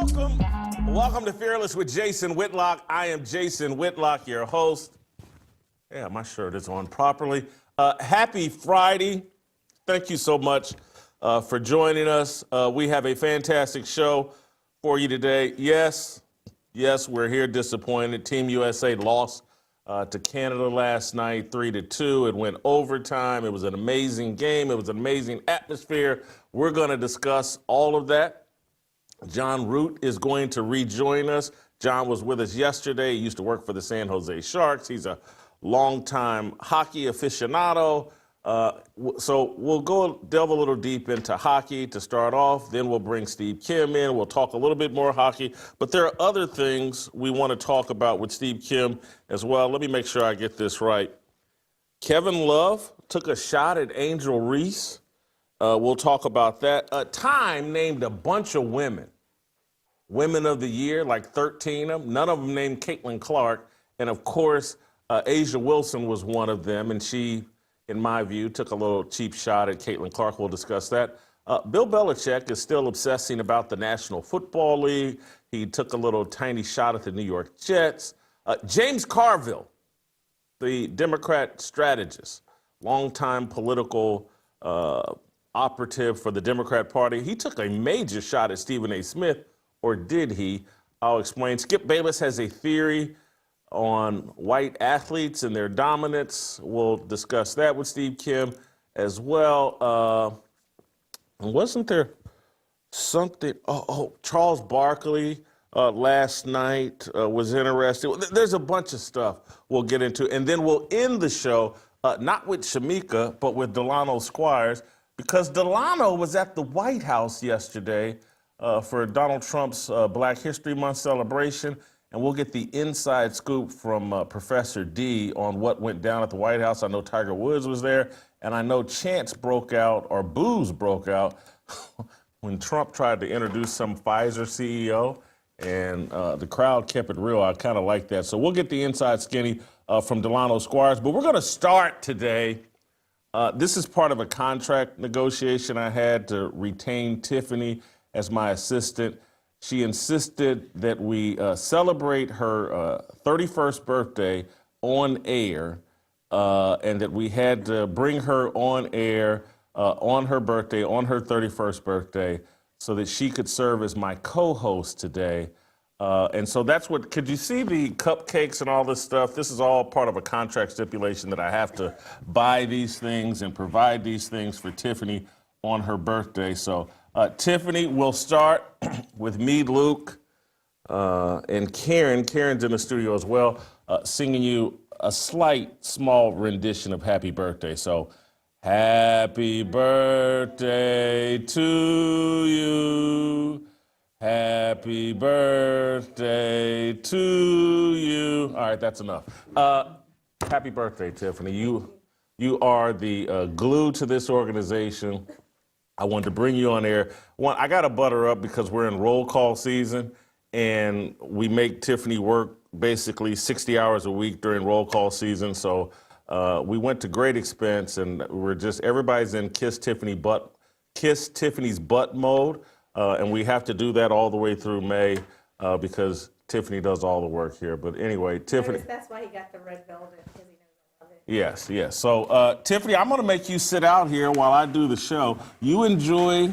Welcome to Fearless with Jason Whitlock. I am Jason Whitlock, your host. Yeah, my shirt is on properly. Happy Friday. Thank you so much for joining us. We have a fantastic show for you today. Yes, we're here disappointed. Team USA lost to Canada last night, 3-2. It went overtime. It was an amazing game. It was an amazing atmosphere. We're going to discuss all of that. John Root is going to rejoin us. John was with us yesterday. He used to work for the San Jose Sharks. He's a longtime hockey aficionado. So we'll delve a little deep into hockey to start off. Then we'll bring Steve Kim in. We'll talk a little bit more hockey. But there are other things we want to talk about with Steve Kim as well. Let me make sure I get this right. Kevin Love took a shot at Angel Reese. We'll talk about that. Time named a bunch of women of the year, like 13 of them. None of them named Caitlin Clark. And, of course, Asia Wilson was one of them. And she, in my view, took a little cheap shot at Caitlin Clark. We'll discuss that. Bill Belichick is still obsessing about the National Football League. He took a little tiny shot at the New York Jets. James Carville, the Democrat strategist, longtime political operative for the Democrat Party. He took a major shot at Stephen A. Smith, or did he? I'll explain. Skip Bayless has a theory on white athletes and their dominance. We'll discuss that with Steve Kim as well. Wasn't there something? Charles Barkley last night was interesting. There's a bunch of stuff we'll get into. And then we'll end the show, not with Shamika, but with Delano Squires, because Delano was at the White House yesterday for Donald Trump's Black History Month celebration, and we'll get the inside scoop from Professor D on what went down at the White House. I know Tiger Woods was there, and I know chants broke out, or boos broke out, when Trump tried to introduce some Pfizer CEO, and the crowd kept it real. I kind of like that. So we'll get the inside skinny from Delano Squires, but we're going to start today. This is part of a contract negotiation I had to retain Tiffany as my assistant. She insisted that we celebrate her 31st birthday on air, and that we had to bring her on air on her birthday, on her 31st birthday, so that she could serve as my co-host today. And so that's what, could you see the cupcakes and all this stuff? This is all part of a contract stipulation that I have to buy these things and provide these things for Tiffany on her birthday. So Tiffany, we'll start with me, Luke, and Karen. Karen's in the studio as well, singing you a small rendition of Happy Birthday. So, happy birthday to you. Happy birthday to you. All right, that's enough. Happy birthday, Tiffany. You are the glue to this organization. I wanted to bring you on air. I got to butter up because we're in roll call season, and we make Tiffany work basically 60 hours a week during roll call season. So we went to great expense, and everybody's in Kiss Tiffany's butt mode. And we have to do that all the way through May because Tiffany does all the work here. But anyway, Tiffany. That's why he got the red velvet, because he knows I love it. Yes. So, Tiffany, I'm going to make you sit out here while I do the show. You enjoy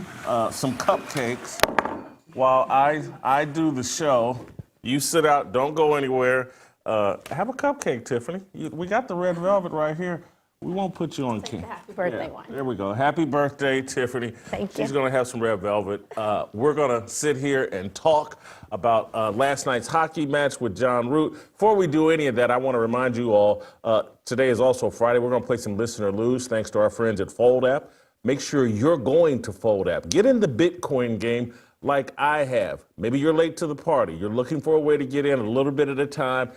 some cupcakes while I do the show. You sit out. Don't go anywhere. Have a cupcake, Tiffany. We got the red velvet right here. We won't put you on camera. Happy birthday one. There we go. Happy birthday, Tiffany. Thank you. She's going to have some red velvet. We're going to sit here and talk about last night's hockey match with John Root. Before we do any of that, I want to remind you all, today is also Friday. We're going to play some Listen or Lose thanks to our friends at Fold App. Make sure you're going to Fold App. Get in the Bitcoin game like I have. Maybe you're late to the party. You're looking for a way to get in a little bit at a time.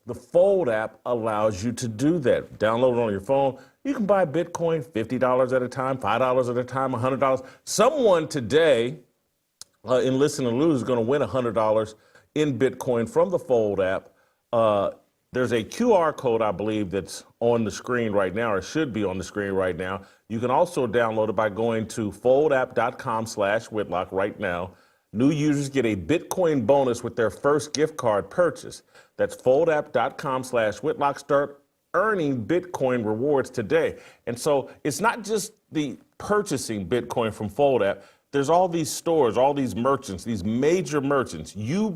The Fold app allows you to do that. Download it on your phone. You can buy Bitcoin $50 at a time, $5 at a time, $100. Someone today in Listen and Lose is going to win $100 in Bitcoin from the Fold app. There's a QR code, I believe, that's on the screen right now, or should be on the screen right now. You can also download it by going to foldapp.com/Whitlock right now. New users get a Bitcoin bonus with their first gift card purchase. That's foldapp.com/Whitlock. Start earning Bitcoin rewards today. And so it's not just the purchasing Bitcoin from FoldApp. There's all these stores, all these merchants, these major merchants. You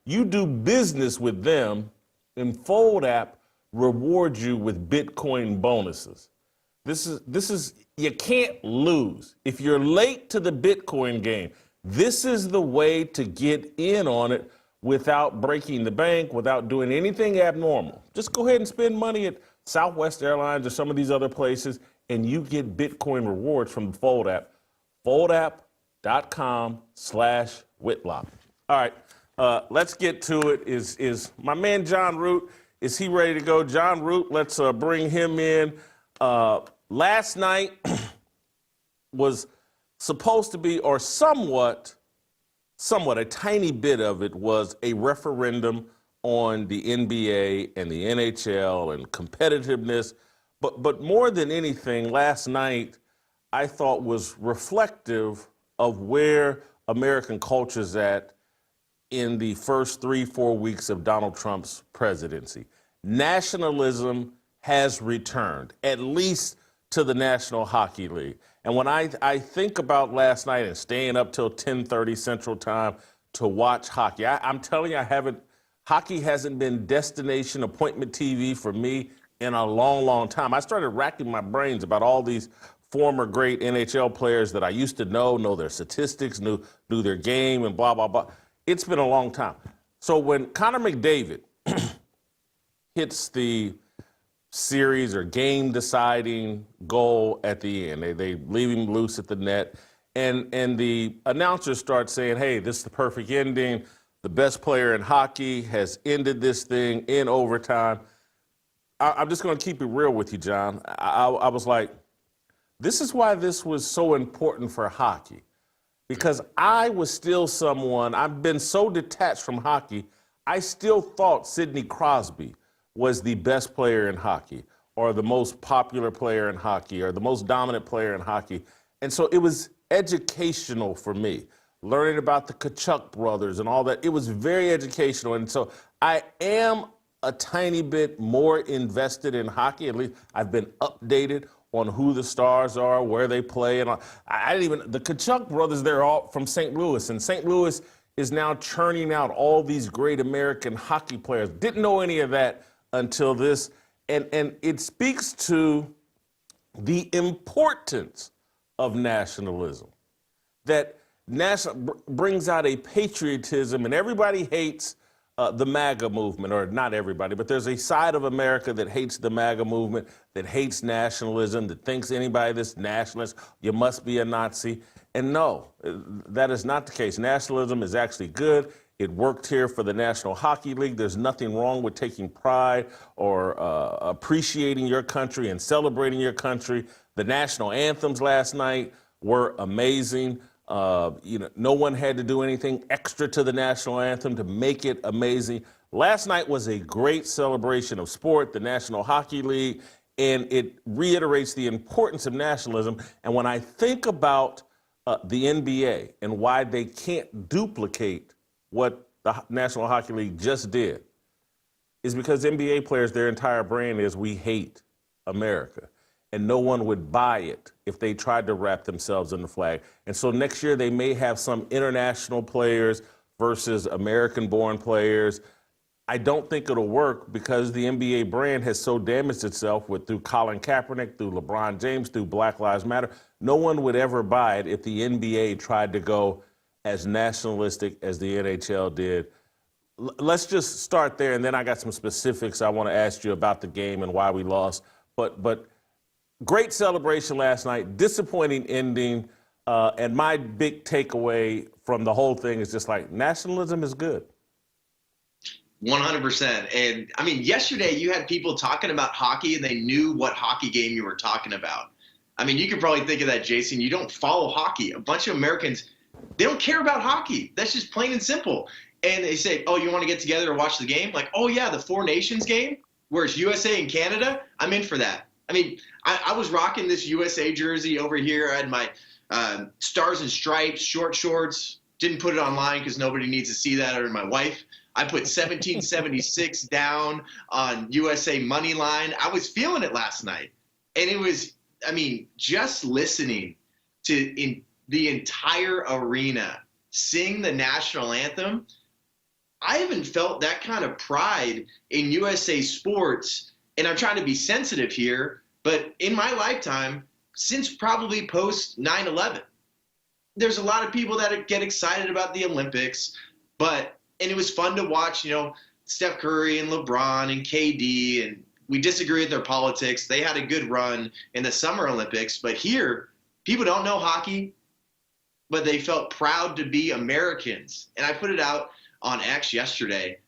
do business with them, and FoldApp rewards you with Bitcoin bonuses. This is you can't lose. If you're late to the Bitcoin game, this is the way to get in on it without breaking the bank, without doing anything abnormal. Just go ahead and spend money at Southwest Airlines or some of these other places, and you get Bitcoin rewards from the FoldApp. foldapp.com/Whitlock. All right, let's get to it. Is my man John Root, is he ready to go? John Root, let's bring him in. Last night was supposed to be, or somewhat, a tiny bit of it was a referendum on the NBA and the NHL and competitiveness. But more than anything, last night I thought was reflective of where American culture's at in the first 3-4 weeks of Donald Trump's presidency. Nationalism has returned, at least to the National Hockey League. And when I think about last night and staying up till 10:30 Central Time to watch hockey, I'm telling you, hockey hasn't been destination appointment TV for me in a long, long time. I started racking my brains about all these former great NHL players that I used to know their statistics, knew their game, and blah, blah, blah. It's been a long time. So when Connor McDavid hits the series or game deciding goal at the end, they leave him loose at the net, and the announcers start saying, hey, this is the perfect ending. The best player in hockey has ended this thing in overtime. I'm just going to keep it real with you, John. I was like, this is why this was so important for hockey. Because I was still someone, I've been so detached from hockey, I still thought Sidney Crosby was the best player in hockey, or the most popular player in hockey, or the most dominant player in hockey. And so it was educational for me, learning about the Kachuk brothers and all that. It was very educational. And so I am a tiny bit more invested in hockey. At least I've been updated on who the stars are, where they play. And I didn't even, the Kachuk brothers, they're all from St. Louis. And St. Louis is now churning out all these great American hockey players. Didn't know any of that until this. And it speaks to the importance of nationalism. That brings out a patriotism, and everybody hates the MAGA movement, or not everybody, but there's a side of America that hates the MAGA movement, that hates nationalism, that thinks anybody that's nationalist, you must be a Nazi. And no, that is not the case. Nationalism is actually good. It worked here for the National Hockey League. There's nothing wrong with taking pride or appreciating your country and celebrating your country. The national anthems last night were amazing. No one had to do anything extra to the national anthem to make it amazing. Last night was a great celebration of sport, the National Hockey League, and it reiterates the importance of nationalism. And when I think about the NBA and why they can't duplicate what the National Hockey League just did, is because NBA players, their entire brand is we hate America. And no one would buy it if they tried to wrap themselves in the flag. And so next year they may have some international players versus American-born players. I don't think it'll work because the NBA brand has so damaged itself through Colin Kaepernick, through LeBron James, through Black Lives Matter. No one would ever buy it if the NBA tried to go as nationalistic as the NHL did. Let's just start there, and then I got some specifics I want to ask you about the game and why we lost. But great celebration last night, disappointing ending, and my big takeaway from the whole thing is just like nationalism is good. 100%. And I mean, yesterday you had people talking about hockey and they knew what hockey game you were talking about. I mean, you could probably think of that, Jason. You don't follow hockey. A bunch of Americans, they don't care about hockey. That's just plain and simple. And they say, oh, you want to get together to watch the game? Like, oh, yeah, the Four Nations game where it's USA and Canada. I'm in for that. I mean, I was rocking this USA jersey over here. I had my Stars and Stripes, short shorts, Didn't put it online because nobody needs to see that other than my wife. I put 1776 down on USA money line. I was feeling it last night. And it was, I mean, just listening to the entire arena sing the national anthem, I haven't felt that kind of pride in USA sports. And I'm trying to be sensitive here, but in my lifetime, since probably post 9/11, there's a lot of people that get excited about the Olympics, and it was fun to watch, Steph Curry and LeBron and KD, and we disagree with their politics. They had a good run in the Summer Olympics, but here, people don't know hockey, but they felt proud to be Americans. And I put it out on X yesterday.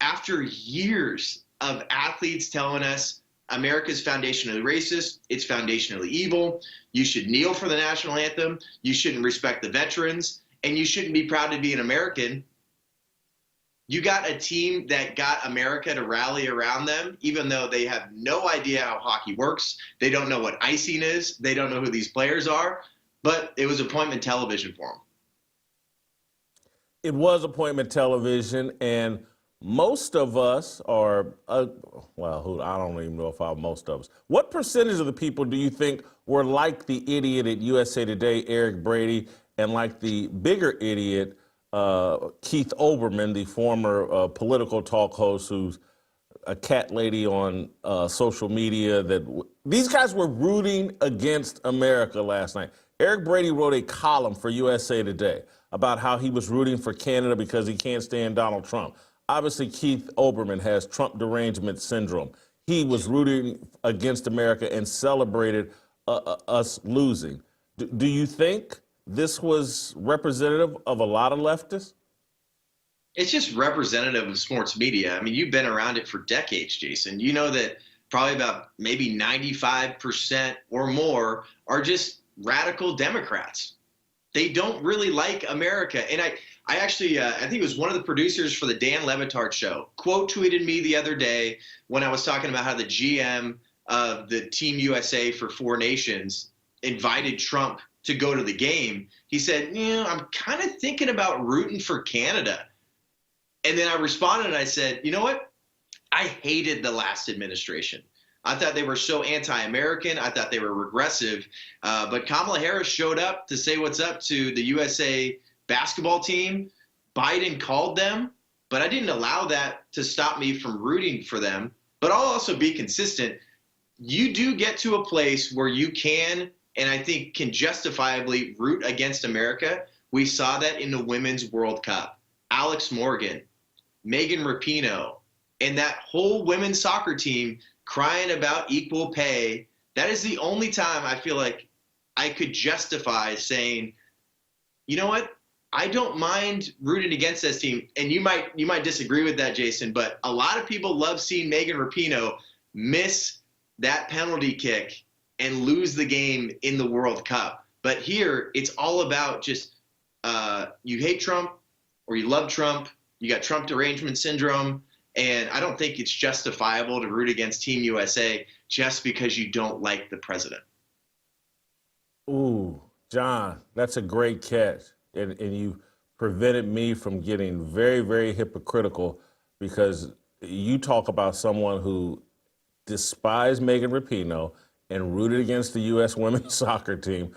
After years of athletes telling us America's foundationally racist, it's foundationally evil, you should kneel for the national anthem, you shouldn't respect the veterans, and you shouldn't be proud to be an American, you got a team that got America to rally around them, even though they have no idea how hockey works. They don't know what icing is. They don't know who these players are. But it was appointment television for them. It was appointment television, and most of us are, I don't even know if most of us. What percentage of the people do you think were like the idiot at USA Today, Eric Brady, and like the bigger idiot, Keith Olbermann, the former political talk host who's a cat lady on social media? These guys were rooting against America last night. Eric Brady wrote a column for USA Today about how he was rooting for Canada because he can't stand Donald Trump. Obviously, Keith Olbermann has Trump derangement syndrome. He was rooting against America and celebrated us losing. Do you think this was representative of a lot of leftists? It's just representative of sports media. I mean, you've been around it for decades, Jason. You know that probably about maybe 95% or more are just radical Democrats. They don't really like America. And I actually, I think it was one of the producers for the Dan Le Batard show, quote tweeted me the other day when I was talking about how the GM of the Team USA for Four Nations invited Trump to go to the game. He said, I'm kind of thinking about rooting for Canada. And then I responded and I said, you know what? I hated the last administration. I thought they were so anti-American. I thought they were regressive. But Kamala Harris showed up to say what's up to the USA basketball team. Biden called them, but I didn't allow that to stop me from rooting for them. But I'll also be consistent. You do get to a place where you can, and I think can justifiably root against America. We saw that in the Women's World Cup. Alex Morgan, Megan Rapinoe, and that whole women's soccer team crying about equal pay. That is the only time I feel like I could justify saying, you know what? I don't mind rooting against this team. And you might disagree with that, Jason, but a lot of people love seeing Megan Rapinoe miss that penalty kick and lose the game in the World Cup. But here, it's all about just you hate Trump or you love Trump. You got Trump derangement syndrome. And I don't think it's justifiable to root against Team USA just because you don't like the president. Ooh, John, that's a great catch. And you prevented me from getting very, very hypocritical, because you talk about someone who despised Megan Rapinoe and rooted against the U.S. women's soccer team.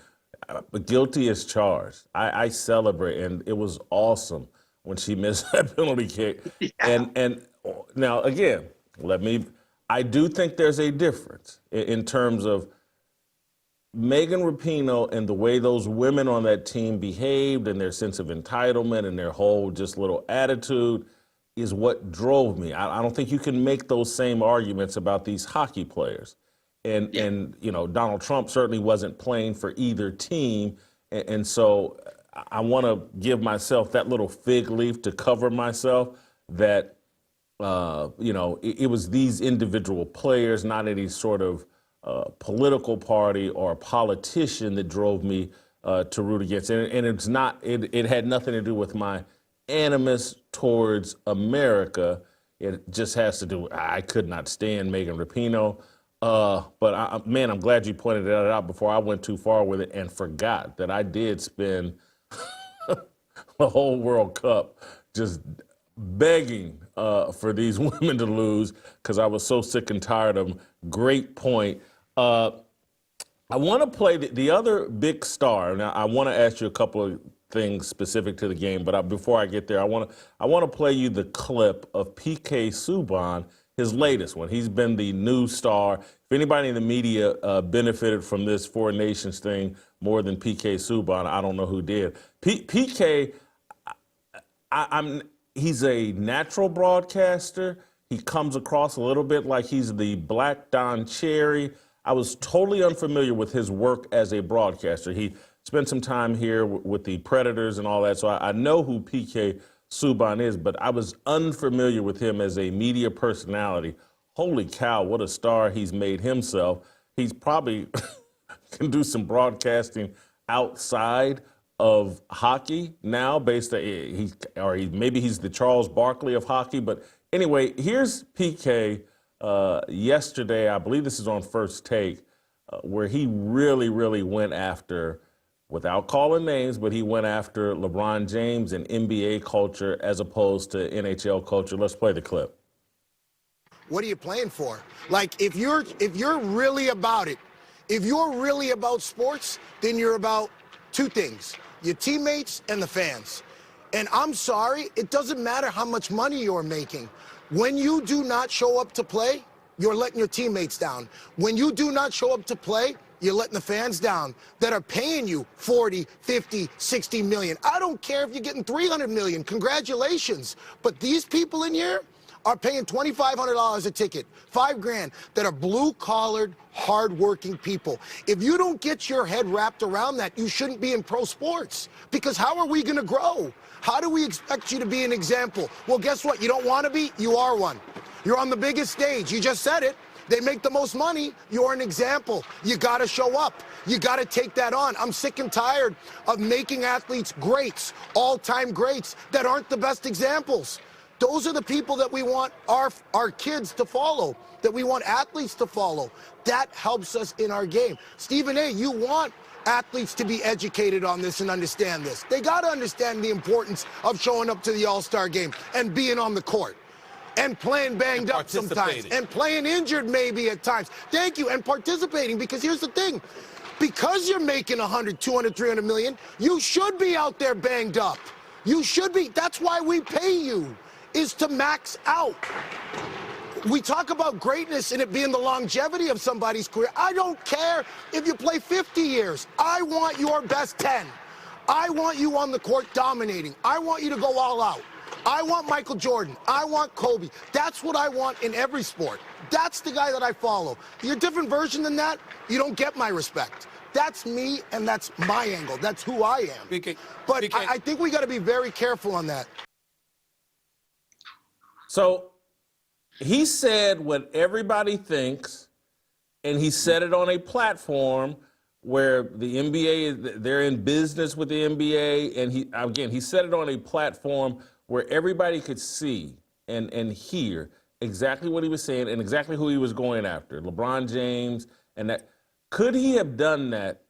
Guilty as charged. I celebrate, and it was awesome when she missed that penalty kick. Yeah. And now, again, I do think there's a difference in terms of Megan Rapinoe and the way those women on that team behaved and their sense of entitlement and their whole just little attitude is what drove me. I don't think you can make those same arguments about these hockey players. And Donald Trump certainly wasn't playing for either team. And so I want to give myself that little fig leaf to cover myself that, it was these individual players, not any sort of political party or politician that drove me to root against. And it's not, it had nothing to do with my animus towards America. It just has to do, I could not stand Megan Rapinoe. But I'm glad you pointed that out before I went too far with it and forgot that I did spend the whole World Cup, just begging for these women to lose because I was so sick and tired of them. Great point. I want to play the other big star. Now, I want to ask you a couple of things specific to the game, but before I get there, I want to play you the clip of PK Subban, his latest one. He's been the new star. If anybody in the media benefited from this Four Nations thing more than PK Subban, I don't know who did. PK, he's a natural broadcaster. He comes across a little bit like he's the Black Don Cherry. I was totally unfamiliar with his work as a broadcaster. He spent some time here with the Predators and all that, so I know who PK Subban is, but I was unfamiliar with him as a media personality. Holy cow, what a star he's made himself. He's probably can do some broadcasting outside of hockey now, maybe he's the Charles Barkley of hockey. But anyway, here's PK yesterday. I believe this is on First Take, where he really went after, without calling names, but he went after LeBron James and NBA culture as opposed to NHL culture. Let's play the clip. What are you playing for? Like, if you're really about it, if you're really about sports, then you're about two things: your teammates and the fans. And I'm sorry, it doesn't matter how much money you're making. When you do not show up to play, you're letting your teammates down. When you do not show up to play, you're letting the fans down that are paying you 40, 50, 60 million. I don't care if you're getting 300 million. Congratulations. But these people in here are paying $2,500 a ticket, $5,000, that are blue-collared, hard-working people. If you don't get your head wrapped around that, you shouldn't be in pro sports. Because how are we going to grow? How do we expect you to be an example? Well, guess what? You don't want to be? You are one. You're on the biggest stage. You just said it. They make the most money. You're an example. You got to show up. You got to take that on. I'm sick and tired of making athletes greats, all-time greats, that aren't the best examples. Those are the people that we want our kids to follow, that we want athletes to follow. That helps us in our game. Stephen A., you want athletes to be educated on this and understand this. They got to understand the importance of showing up to the All-Star game and being on the court and playing banged up sometimes and playing injured maybe at times. Thank you. And participating, because here's the thing. Because you're making 100, 200, 300 million, you should be out there banged up. You should be. That's why we pay you, is to max out. We talk about greatness and it being the longevity of somebody's career. I don't care if you play 50 years. I want your best 10. I want you on the court dominating. I want you to go all out. I want Michael Jordan. I want Kobe. That's what I want in every sport. That's the guy that I follow. You're a different version than that, you don't get my respect. That's me, and that's my angle. That's who I am. But I think we got to be very careful on that. So he said what everybody thinks, and he said it on a platform where the NBA, they're in business with the NBA, and he said it on a platform where everybody could see and hear exactly what he was saying and exactly who he was going after, LeBron James. And that, could he have done that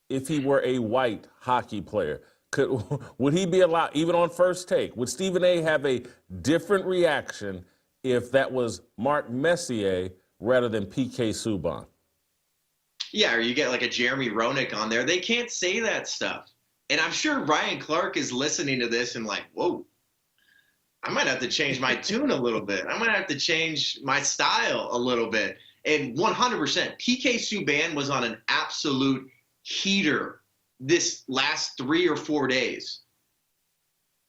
if he were a white hockey player? Would he be allowed, even on First Take? Would Stephen A. have a different reaction if that was Mark Messier rather than PK Subban? Yeah, or you get like a Jeremy Roenick on there. They can't say that stuff. And I'm sure Ryan Clark is listening to this and like, whoa, I might have to change my tune a little bit. I might have to change my style a little bit. And 100%, PK Subban was on an absolute heater this last 3 or 4 days.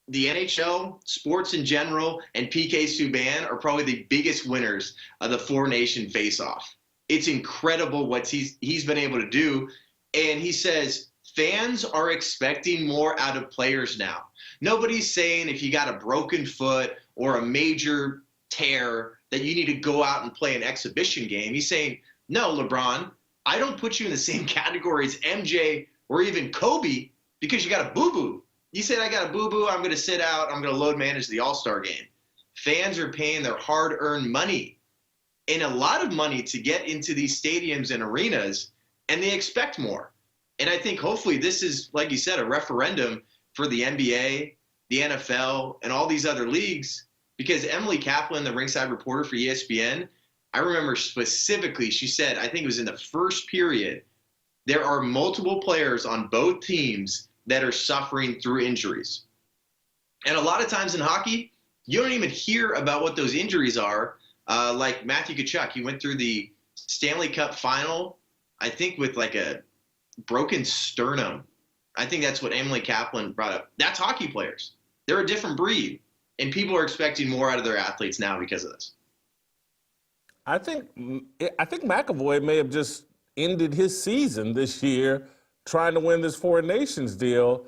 The NHL, sports in general, and PK Subban are probably the biggest winners of the Four Nation face-off. It's incredible what he's been able to do. And he says fans are expecting more out of players now. Nobody's saying if you got a broken foot or a major tear that you need to go out and play an exhibition game. He's saying, no, LeBron, I don't put you in the same category as MJ or even Kobe because you got a boo-boo. You said I got a boo-boo, I'm going to sit out, I'm going to load manage the All-Star game. Fans are paying their hard-earned money and a lot of money to get into these stadiums and arenas, and they expect more. And I think hopefully this is, like you said, a referendum for the NBA, the NFL, and all these other leagues, because Emily Kaplan, the ringside reporter for ESPN, I remember specifically, she said, I think it was in the first period, there are multiple players on both teams that are suffering through injuries. And a lot of times in hockey, you don't even hear about what those injuries are. Like Matthew Tkachuk, he went through the Stanley Cup final, I think with like a broken sternum. I think that's what Emily Kaplan brought up. That's hockey players. They're a different breed. And people are expecting more out of their athletes now because of this. I think McAvoy may have just ended his season this year trying to win this Four Nations deal.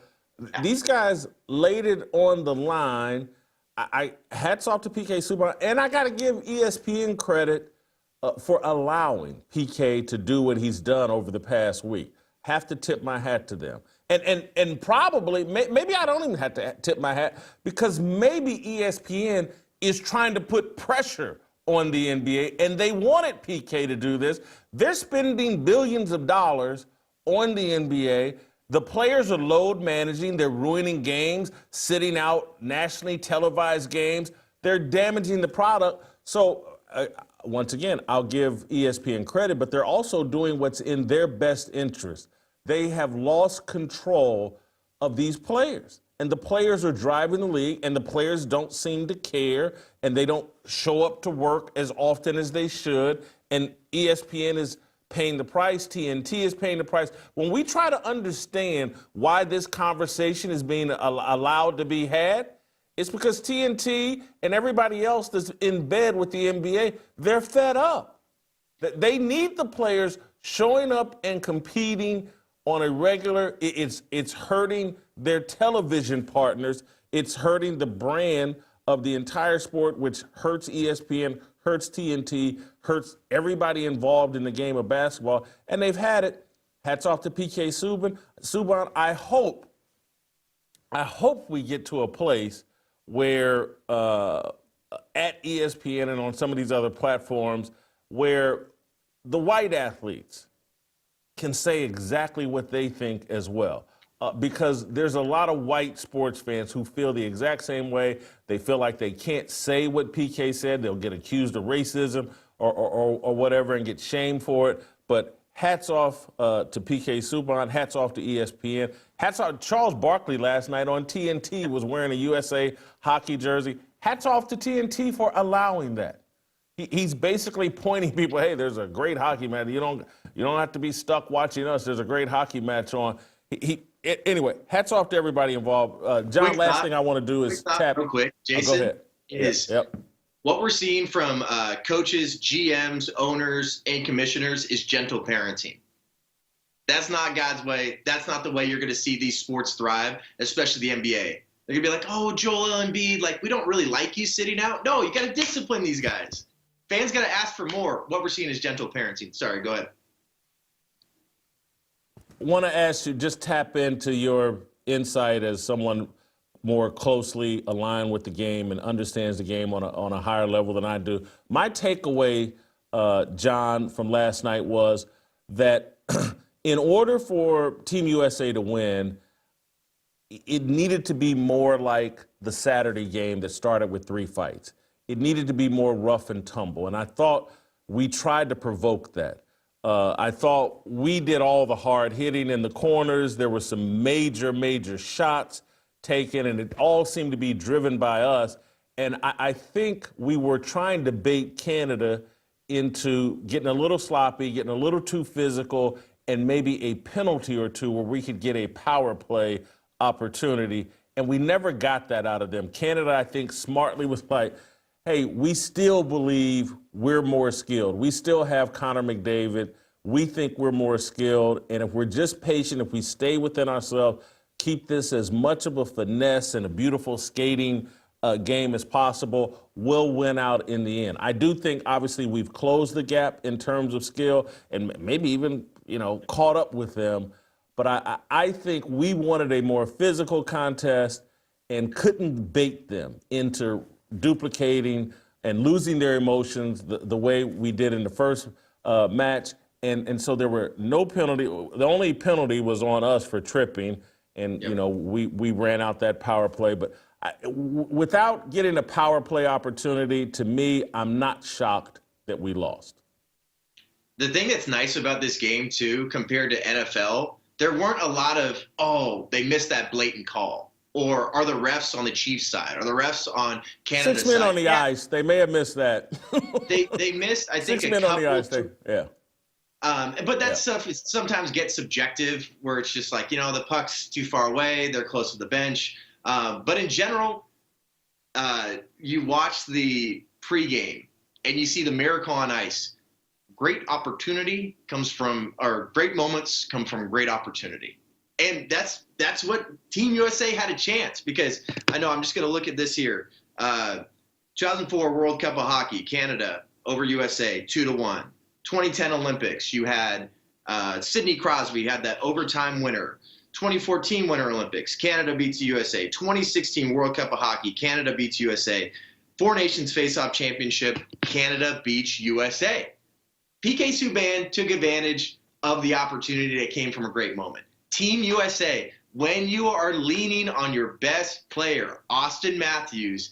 These guys laid it on the line. I hats off to PK Subban, and I got to give ESPN credit for allowing PK to do what he's done over the past week. Have to tip my hat to them. And probably, maybe I don't even have to tip my hat, because maybe ESPN is trying to put pressure on the NBA, and they wanted PK to do this. They're spending billions of dollars on the NBA. The players are load managing. They're ruining games, sitting out nationally televised games. They're damaging the product. So, once again, I'll give ESPN credit, but they're also doing what's in their best interest. They have lost control of these players. And the players are driving the league, and the players don't seem to care, and they don't show up to work as often as they should. And ESPN is paying the price. TNT is paying the price. When we try to understand why this conversation is being allowed to be had, it's because TNT and everybody else that's in bed with the NBA, they're fed up. They need the players showing up and competing on a regular. It's hurting their television partners. It's hurting the brand of the entire sport, which hurts ESPN, hurts TNT, hurts everybody involved in the game of basketball. And they've had it. Hats off to PK Subban. I hope we get to a place where at ESPN and on some of these other platforms where the white athletes can say exactly what they think as well. Because there's a lot of white sports fans who feel the exact same way. They feel like they can't say what PK said. They'll get accused of racism or whatever and get shamed for it. But hats off to PK Subban. Hats off to ESPN. Hats off. Charles Barkley last night on TNT was wearing a USA hockey jersey. Hats off to TNT for allowing that. He's basically pointing people, hey, there's a great hockey match. You don't have to be stuck watching us. There's a great hockey match on. Anyway, hats off to everybody involved. John, last thing I want to do is tap. Real quick, Jason, go ahead. Is what we're seeing from coaches, GMs, owners, and commissioners is gentle parenting. That's not God's way. That's not the way you're going to see these sports thrive, especially the NBA. They're going to be like, oh, Joel Embiid, like, we don't really like you sitting out. No, you got to discipline these guys. Fans got to ask for more. What we're seeing is gentle parenting. Sorry, go ahead. Want to ask you, just tap into your insight as someone more closely aligned with the game and understands the game on a higher level than I do. My takeaway, John, from last night was that in order for Team USA to win, it needed to be more like the Saturday game that started with 3 fights. It needed to be more rough and tumble, and I thought we tried to provoke that. I thought we did all the hard hitting in the corners. There were some major shots taken, and it all seemed to be driven by us. And I think we were trying to bait Canada into getting a little sloppy, getting a little too physical, and maybe a penalty or two where we could get a power play opportunity. And we never got that out of them. Canada, I think, smartly was like, hey, we still believe we're more skilled. We still have Connor McDavid. We think we're more skilled. And if we're just patient, if we stay within ourselves, keep this as much of a finesse and a beautiful skating game as possible, we'll win out in the end. I do think, obviously, we've closed the gap in terms of skill and maybe even, caught up with them. But I think we wanted a more physical contest and couldn't bait them into duplicating and losing their emotions the way we did in the first match. And so there were no penalty. The only penalty was on us for tripping. And, Yep. you know, we ran out that power play. But without getting a power play opportunity, to me, I'm not shocked that we lost. The thing that's nice about this game, too, compared to NFL, there weren't a lot of, oh, they missed that blatant call. Or are the refs on the Chiefs side? Are the refs on Canada's 6 men side? on the ice. They may have missed that. They missed, I think, 6 a men couple. on the ice. Yeah. But that stuff is sometimes gets subjective, where it's just like, you know, the puck's too far away, they're close to the bench. But in general, you watch the pregame and you see the miracle on ice. Great opportunity comes from, or great moments come from great opportunity. And that's what Team USA had a chance, because I know I'm just going to look at this here. 2004 World Cup of Hockey, Canada over USA 2-1. 2010 Olympics, you had Sidney Crosby had that overtime winner. 2014 Winter Olympics, Canada beats the USA. 2016 World Cup of Hockey, Canada beats USA. Four Nations Face-Off Championship, Canada beats USA. PK Subban took advantage of the opportunity that came from a great moment. Team USA, when you are leaning on your best player, Austin Matthews,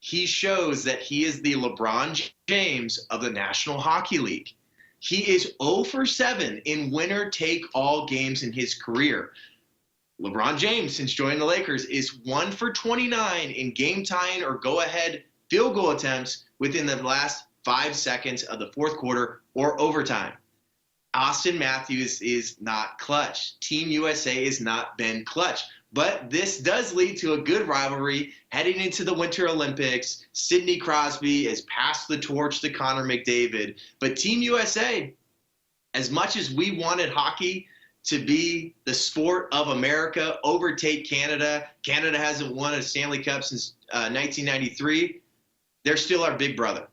he shows that he is the LeBron James of the National Hockey League. He is 0 for 7 in winner-take-all games in his career. LeBron James, since joining the Lakers, is 1 for 29 in game-tying or go-ahead field goal attempts within the last 5 seconds of the fourth quarter or overtime. Austin Matthews is not clutch. Team USA has not been clutch. But this does lead to a good rivalry heading into the Winter Olympics. Sidney Crosby has passed the torch to Connor McDavid. But Team USA, as much as we wanted hockey to be the sport of America, overtake Canada, Canada hasn't won a Stanley Cup since 1993, they're still our big brother.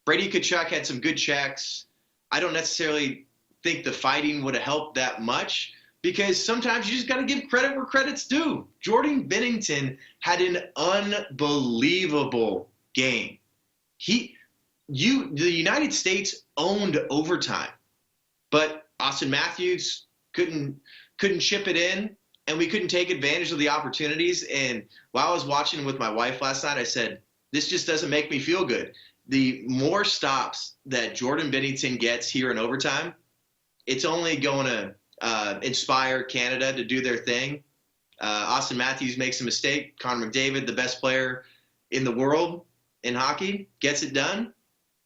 Brady Tkachuk had some good checks. I don't necessarily think the fighting would have helped that much, because sometimes you just got to give credit where credit's due. Jordan Binnington had an unbelievable game. The United States owned overtime, but Austin Matthews couldn't chip it in, and we couldn't take advantage of the opportunities. And while I was watching with my wife last night, I said, this just doesn't make me feel good. The more stops that Jordan Binnington gets here in overtime, it's only going to inspire Canada to do their thing. Austin Matthews makes a mistake. Connor McDavid, the best player in the world in hockey, gets it done.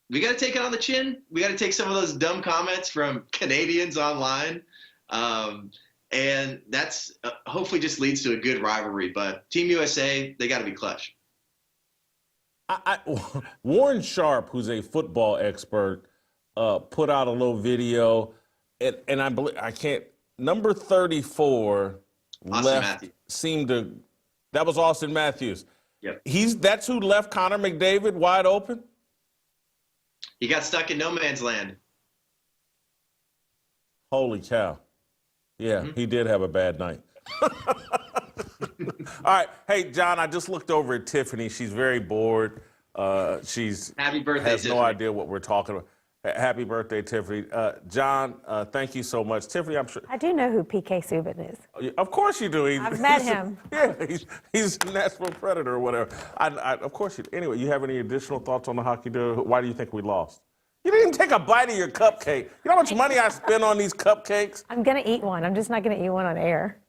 We got to take it on the chin. We got to take some of those dumb comments from Canadians online. And that's hopefully just leads to a good rivalry. But Team USA, they got to be clutch. Warren Sharp, who's a football expert, put out a little video. And I believe number 34 Austin left Matthews. That was Austin Matthews. Yep. That's who left Connor McDavid wide open? He got stuck in no man's land. Holy cow. Yeah, He did have a bad night. All right. Hey, John, I just looked over at Tiffany. She's very bored. She's Happy birthday, has Tiffany. no idea what we're talking about. Happy birthday, Tiffany. John, thank you so much. Tiffany, I'm sure. I do know who PK Subban is. Of course you do. I've met him. Yeah, he's a Nashville Predator or whatever. Of course you do. Anyway, you have any additional thoughts on the hockey deal? Why do you think we lost? You didn't even take a bite of your cupcake. You know how much money I spend on these cupcakes? I'm going to eat one. I'm just not going to eat one on air.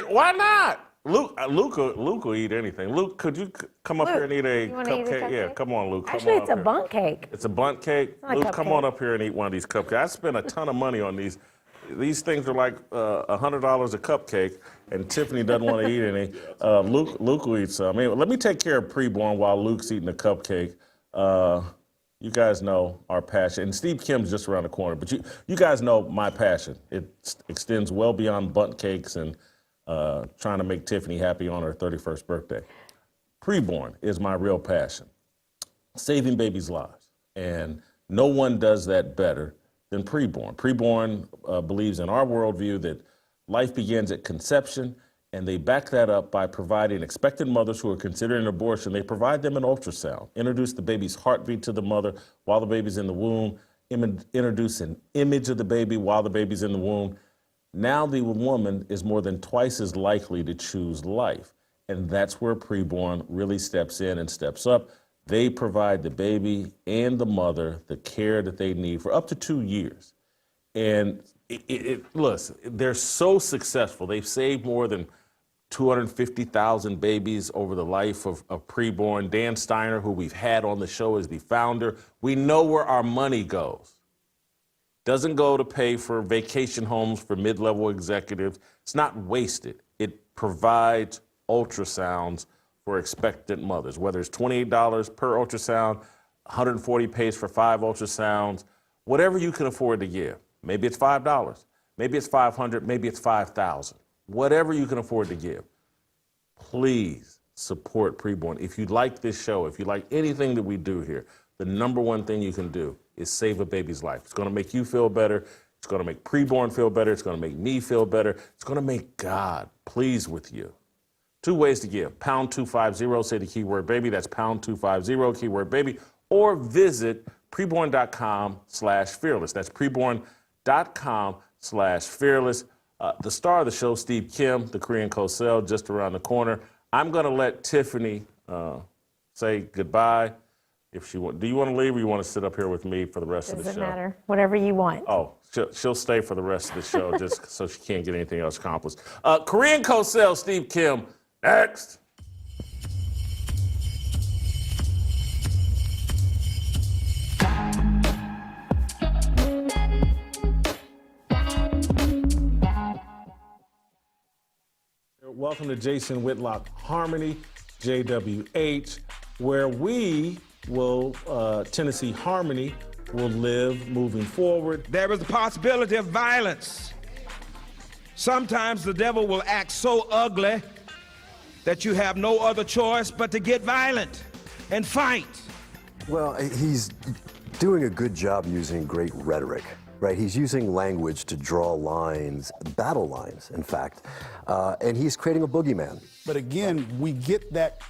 Why not? Luke will eat anything. Luke, could you come up here and eat a you wanna eat a cupcake? Yeah, cupcake? come on, Luke. Come Actually, on it's up a here. bundt cake. It's a bundt cake. not a Luke, come on cupcake. up here and eat one of these cupcakes. I spent a ton of money on these. These things are like $100 a cupcake, and Tiffany doesn't want to eat any. Luke will eat some. I mean, let me take care of PreBorn while Luke's eating a cupcake. You guys know our passion, and Steve Kim's just around the corner. But you guys know my passion. It extends well beyond bundt cakes and trying to make Tiffany happy on her 31st birthday. PreBorn is my real passion. Saving babies' lives. And no one does that better than PreBorn. PreBorn believes in our worldview that life begins at conception, and they back that up by providing expectant mothers who are considering abortion. They provide them an ultrasound, introduce the baby's heartbeat to the mother while the baby's in the womb, introduce an image of the baby while the baby's in the womb. Now the woman is more than twice as likely to choose life. And that's where PreBorn really steps in and steps up. They provide the baby and the mother the care that they need for up to 2 years. And listen, they're so successful. They've saved more than 250,000 babies over the life of PreBorn. Dan Steiner, who we've had on the show, is the founder. We know where our money goes. Doesn't go to pay for vacation homes for mid-level executives. It's not wasted. It provides ultrasounds for expectant mothers, whether it's $28 per ultrasound, $140 pays for 5 ultrasounds, whatever you can afford to give. Maybe it's $5, maybe it's $500, maybe it's $5,000. Whatever you can afford to give. Please support PreBorn. If you like this show, if you like anything that we do here, the number one thing you can do is save a baby's life. It's going to make you feel better. It's going to make PreBorn feel better. It's going to make me feel better. It's going to make God pleased with you. 2 ways to give. Pound 250, say the keyword baby. That's pound 250, keyword baby. Or visit preborn.com/fearless. That's preborn.com/fearless. The star of the show, Steve Kim, the Korean Cosell, just around the corner. I'm going to let Tiffany say goodbye. If she do you want to leave or you want to sit up here with me for the rest of the show? Doesn't matter. Whatever you want. Oh, she'll stay for the rest of the show just so she can't get anything else accomplished. Korean Cosell, Steve Kim, next. Welcome to Jason Whitlock Harmony, JWH, where we will, Tennessee Harmony will live moving forward. There is a possibility of violence. Sometimes the devil will act so ugly that you have no other choice but to get violent and fight. Well, he's doing a good job using great rhetoric, right? He's using language to draw lines, battle lines, in fact, and he's creating a boogeyman. But again, we get that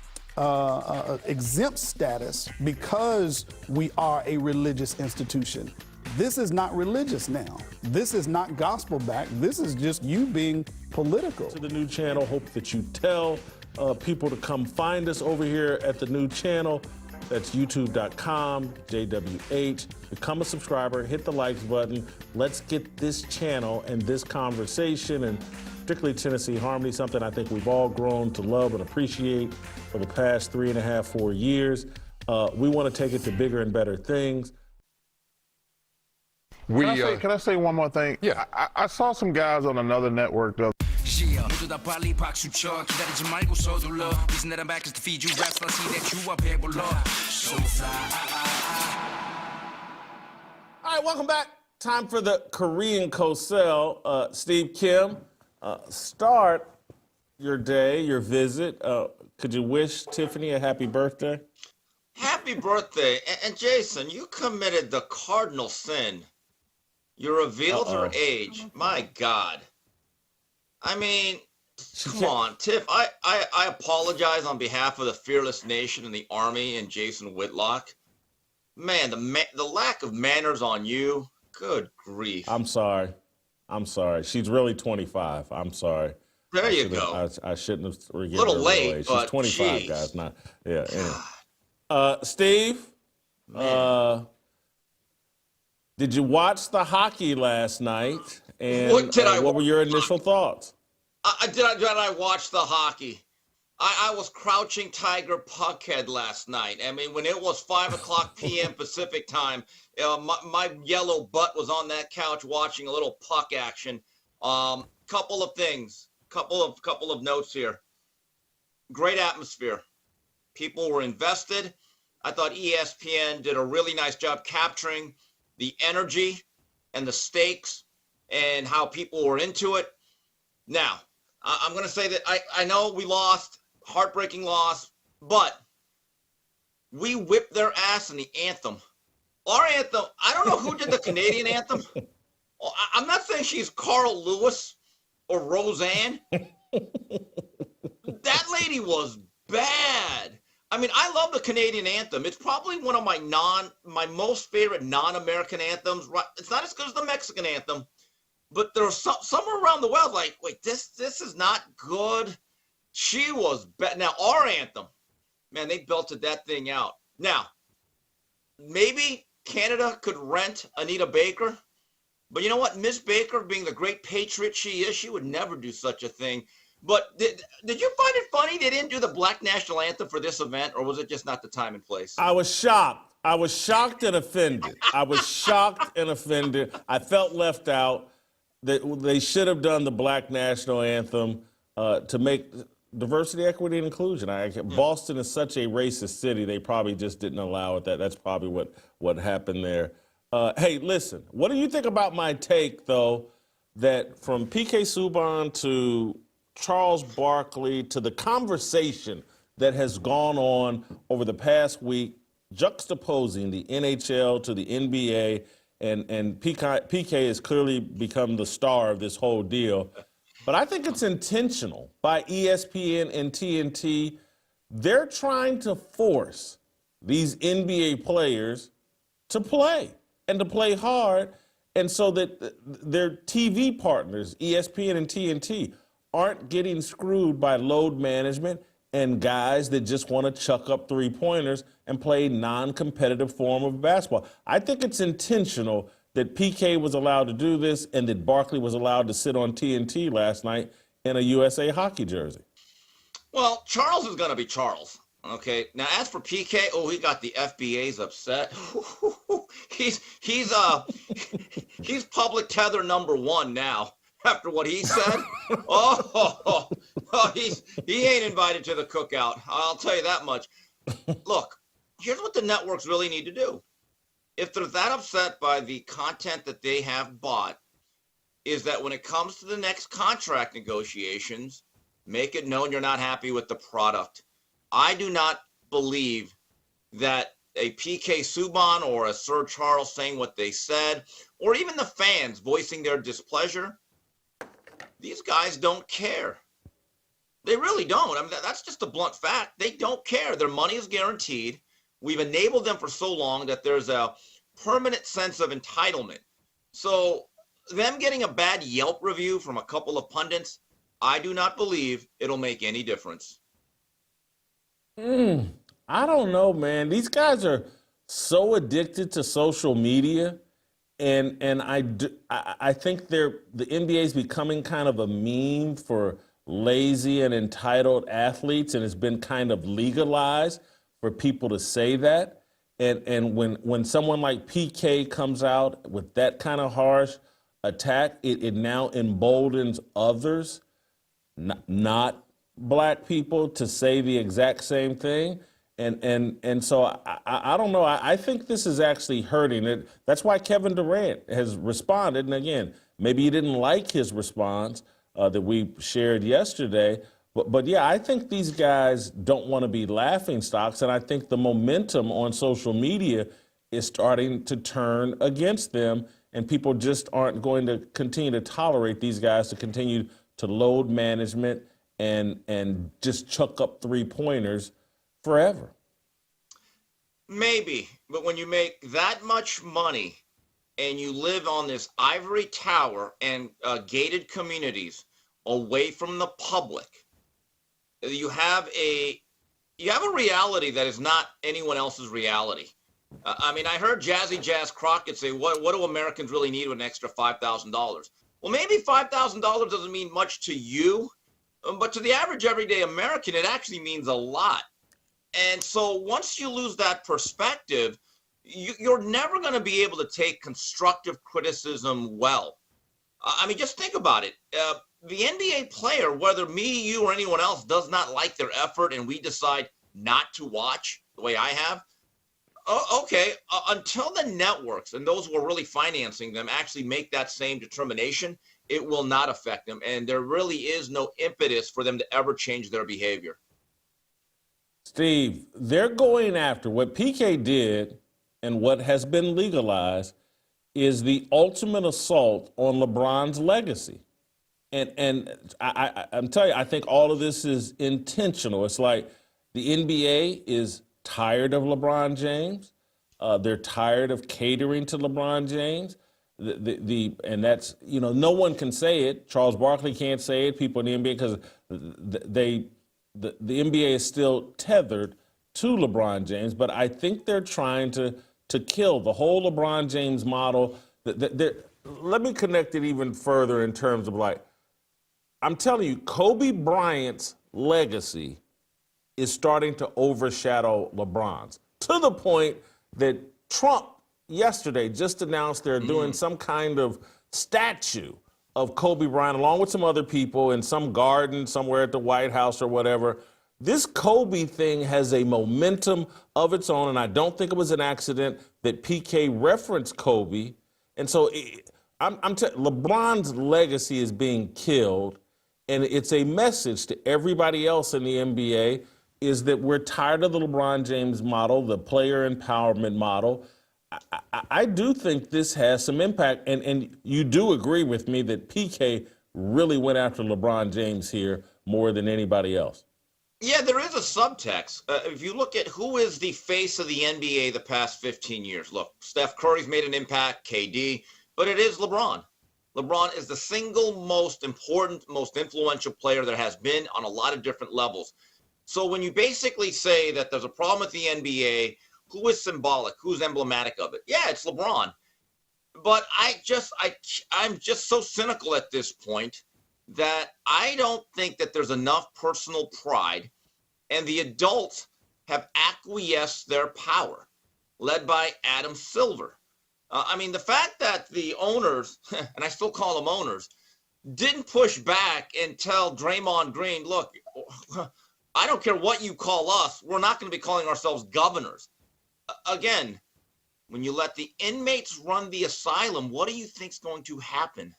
exempt status because we are a religious institution. This is not religious now. This is not gospel backed. This is just you being political. To the new channel, hope that you tell people to come find us over here at the new channel. That's youtube.com, JWH. Become a subscriber, hit the likes button. Let's get this channel and this conversation, and particularly Tennessee Harmony, something I think we've all grown to love and appreciate for the past 3.5, 4 years. We want to take it to bigger and better things. Can I say one more thing? Yeah. I saw some guys on another network the 모두 다 빨리 박수 쳐 기다리지 말고 서둘러 Reason that I'm back is to feed you raps I see that you up here below So All right, welcome back. Time for the Korean Cosell. Steve Kim, start your day, your visit. Could you wish Tiffany a happy birthday? Happy birthday. And Jason, you committed the cardinal sin. You revealed her age. My God. I mean, come on, Tiff. I apologize on behalf of the Fearless Nation and the Army and Jason Whitlock. Man, the lack of manners on you. Good grief. I'm sorry. She's really 25. I'm sorry. There you go. I shouldn't have forgiven Little her late, age. but she's 25, geez. guys. Not yeah. Anyway. Steve, did you watch the hockey last night? And what were your initial thoughts? Did I watch the hockey? I was crouching tiger puckhead last night. I mean, when it was 5:00 p.m. Pacific time, my yellow butt was on that couch watching a little puck action. Couple of things, couple of notes here. Great atmosphere. People were invested. I thought ESPN did a really nice job capturing the energy and the stakes and how people were into it. Now, I'm going to say that I know we lost, heartbreaking loss, but we whipped their ass in the anthem. Our anthem, I don't know who did the Canadian anthem. I'm not saying she's Carl Lewis or Roseanne. That lady was bad. I mean, I love the Canadian anthem. It's probably one of my most favorite non-American anthems. It's not as good as the Mexican anthem, but there's somewhere around the world like, wait, this is not good. She was now our anthem, man, they belted that thing out. Now, maybe Canada could rent Anita Baker, but you know what? Miss Baker, being the great patriot she is, she would never do such a thing. But did you find it funny they didn't do the Black National Anthem for this event, or was it just not the time and place? I was shocked. I was shocked and offended. I was shocked and offended. I felt left out. They should have done the Black National Anthem to make diversity, equity, and inclusion. Boston is such a racist city, they probably just didn't allow it. That's probably what happened there. Hey, listen, what do you think about my take, though, that from PK Subban to Charles Barkley to the conversation that has gone on over the past week, juxtaposing the NHL to the NBA, and PK has clearly become the star of this whole deal. But I think it's intentional by ESPN and TNT. They're trying to force these NBA players to play and to play hard, and so that their TV partners, ESPN and TNT, aren't getting screwed by load management and guys that just want to chuck up three-pointers and play a non-competitive form of basketball. I think it's intentional that PK was allowed to do this and that Barkley was allowed to sit on TNT last night in a USA hockey jersey. Well, Charles is going to be Charles. Okay. Now, as for PK, he got the FBA's upset. he's public tether #1 now after what he said. He ain't invited to the cookout. I'll tell you that much. Look, here's what the networks really need to do. If they're that upset by the content that they have bought, is that when it comes to the next contract negotiations, make it known you're not happy with the product. I do not believe that a PK Subban or a Sir Charles saying what they said, or even the fans voicing their displeasure, these guys don't care. They really don't. I mean, that's just a blunt fact. They don't care. Their money is guaranteed. We've enabled them for so long that there's a permanent sense of entitlement. So them getting a bad Yelp review from a couple of pundits, I do not believe it'll make any difference. I don't know, man. These guys are so addicted to social media, and I think the NBA is becoming kind of a meme for lazy and entitled athletes, and it's been kind of legalized for people to say that. And when someone like PK comes out with that kind of harsh attack, it now emboldens others, not black people, to say the exact same thing. And so I don't know. I think this is actually hurting it. That's why Kevin Durant has responded. And again, maybe you didn't like his response that we shared yesterday. But yeah, I think these guys don't want to be laughing stocks. And I think the momentum on social media is starting to turn against them. And people just aren't going to continue to tolerate these guys to continue to load management and just chuck up three-pointers forever. Maybe, but when you make that much money and you live on this ivory tower and gated communities away from the public, you have a reality that is not anyone else's reality. I mean, I heard Jazzy Jazz Crockett say, what do Americans really need with an extra $5,000? Well, maybe $5,000 doesn't mean much to you, but to the average everyday American, it actually means a lot. And so once you lose that perspective, you're never going to be able to take constructive criticism well. I mean, just think about it. The NBA player, whether me, you, or anyone else does not like their effort and we decide not to watch the way I have, okay, until the networks and those who are really financing them actually make that same determination, it will not affect them. And there really is no impetus for them to ever change their behavior. Steve, they're going after what PK did, and what has been legalized is the ultimate assault on LeBron's legacy. And I'm telling you, I think all of this is intentional. It's like the NBA is tired of LeBron James. They're tired of catering to LeBron James. and that's, no one can say it. Charles Barkley can't say it. People in the NBA, because the NBA is still tethered to LeBron James. But I think they're trying to kill the whole LeBron James model. Let me connect it even further in terms of, like, I'm telling you, Kobe Bryant's legacy is starting to overshadow LeBron's, to the point that Trump yesterday just announced they're doing some kind of statue of Kobe Bryant along with some other people in some garden somewhere at the White House or whatever. This Kobe thing has a momentum of its own, and I don't think it was an accident that PK referenced Kobe. And so LeBron's legacy is being killed, and it's a message to everybody else in the NBA is that we're tired of the LeBron James model, the player empowerment model. I do think this has some impact, and you do agree with me that PK really went after LeBron James here more than anybody else. Yeah, there is a subtext. If you look at who is the face of the NBA the past 15 years, look, Steph Curry's made an impact, KD, but it is LeBron. LeBron is the single most important, most influential player there has been on a lot of different levels. So when you basically say that there's a problem with the NBA, who is symbolic, who's emblematic of it? Yeah, it's LeBron. But I'm just so cynical at this point that I don't think that there's enough personal pride, and the adults have acquiesced their power, led by Adam Silver. The fact that the owners, and I still call them owners, didn't push back and tell Draymond Green, look, I don't care what you call us, we're not going to be calling ourselves governors. Again, when you let the inmates run the asylum, what do you think's going to happen?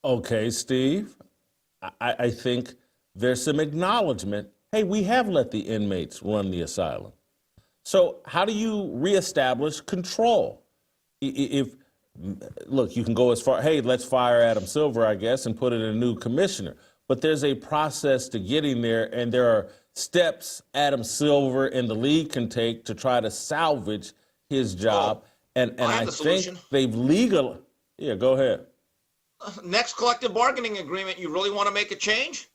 Okay, Steve, I think there's some acknowledgement. Hey, we have let the inmates run the asylum. So how do you reestablish control? Look, you can go as far, hey, let's fire Adam Silver, I guess, and put in a new commissioner. But there's a process to getting there, and there are steps Adam Silver and the league can take to try to salvage his job. And I think they've legal. Yeah, go ahead. Next collective bargaining agreement, you really want to make a change?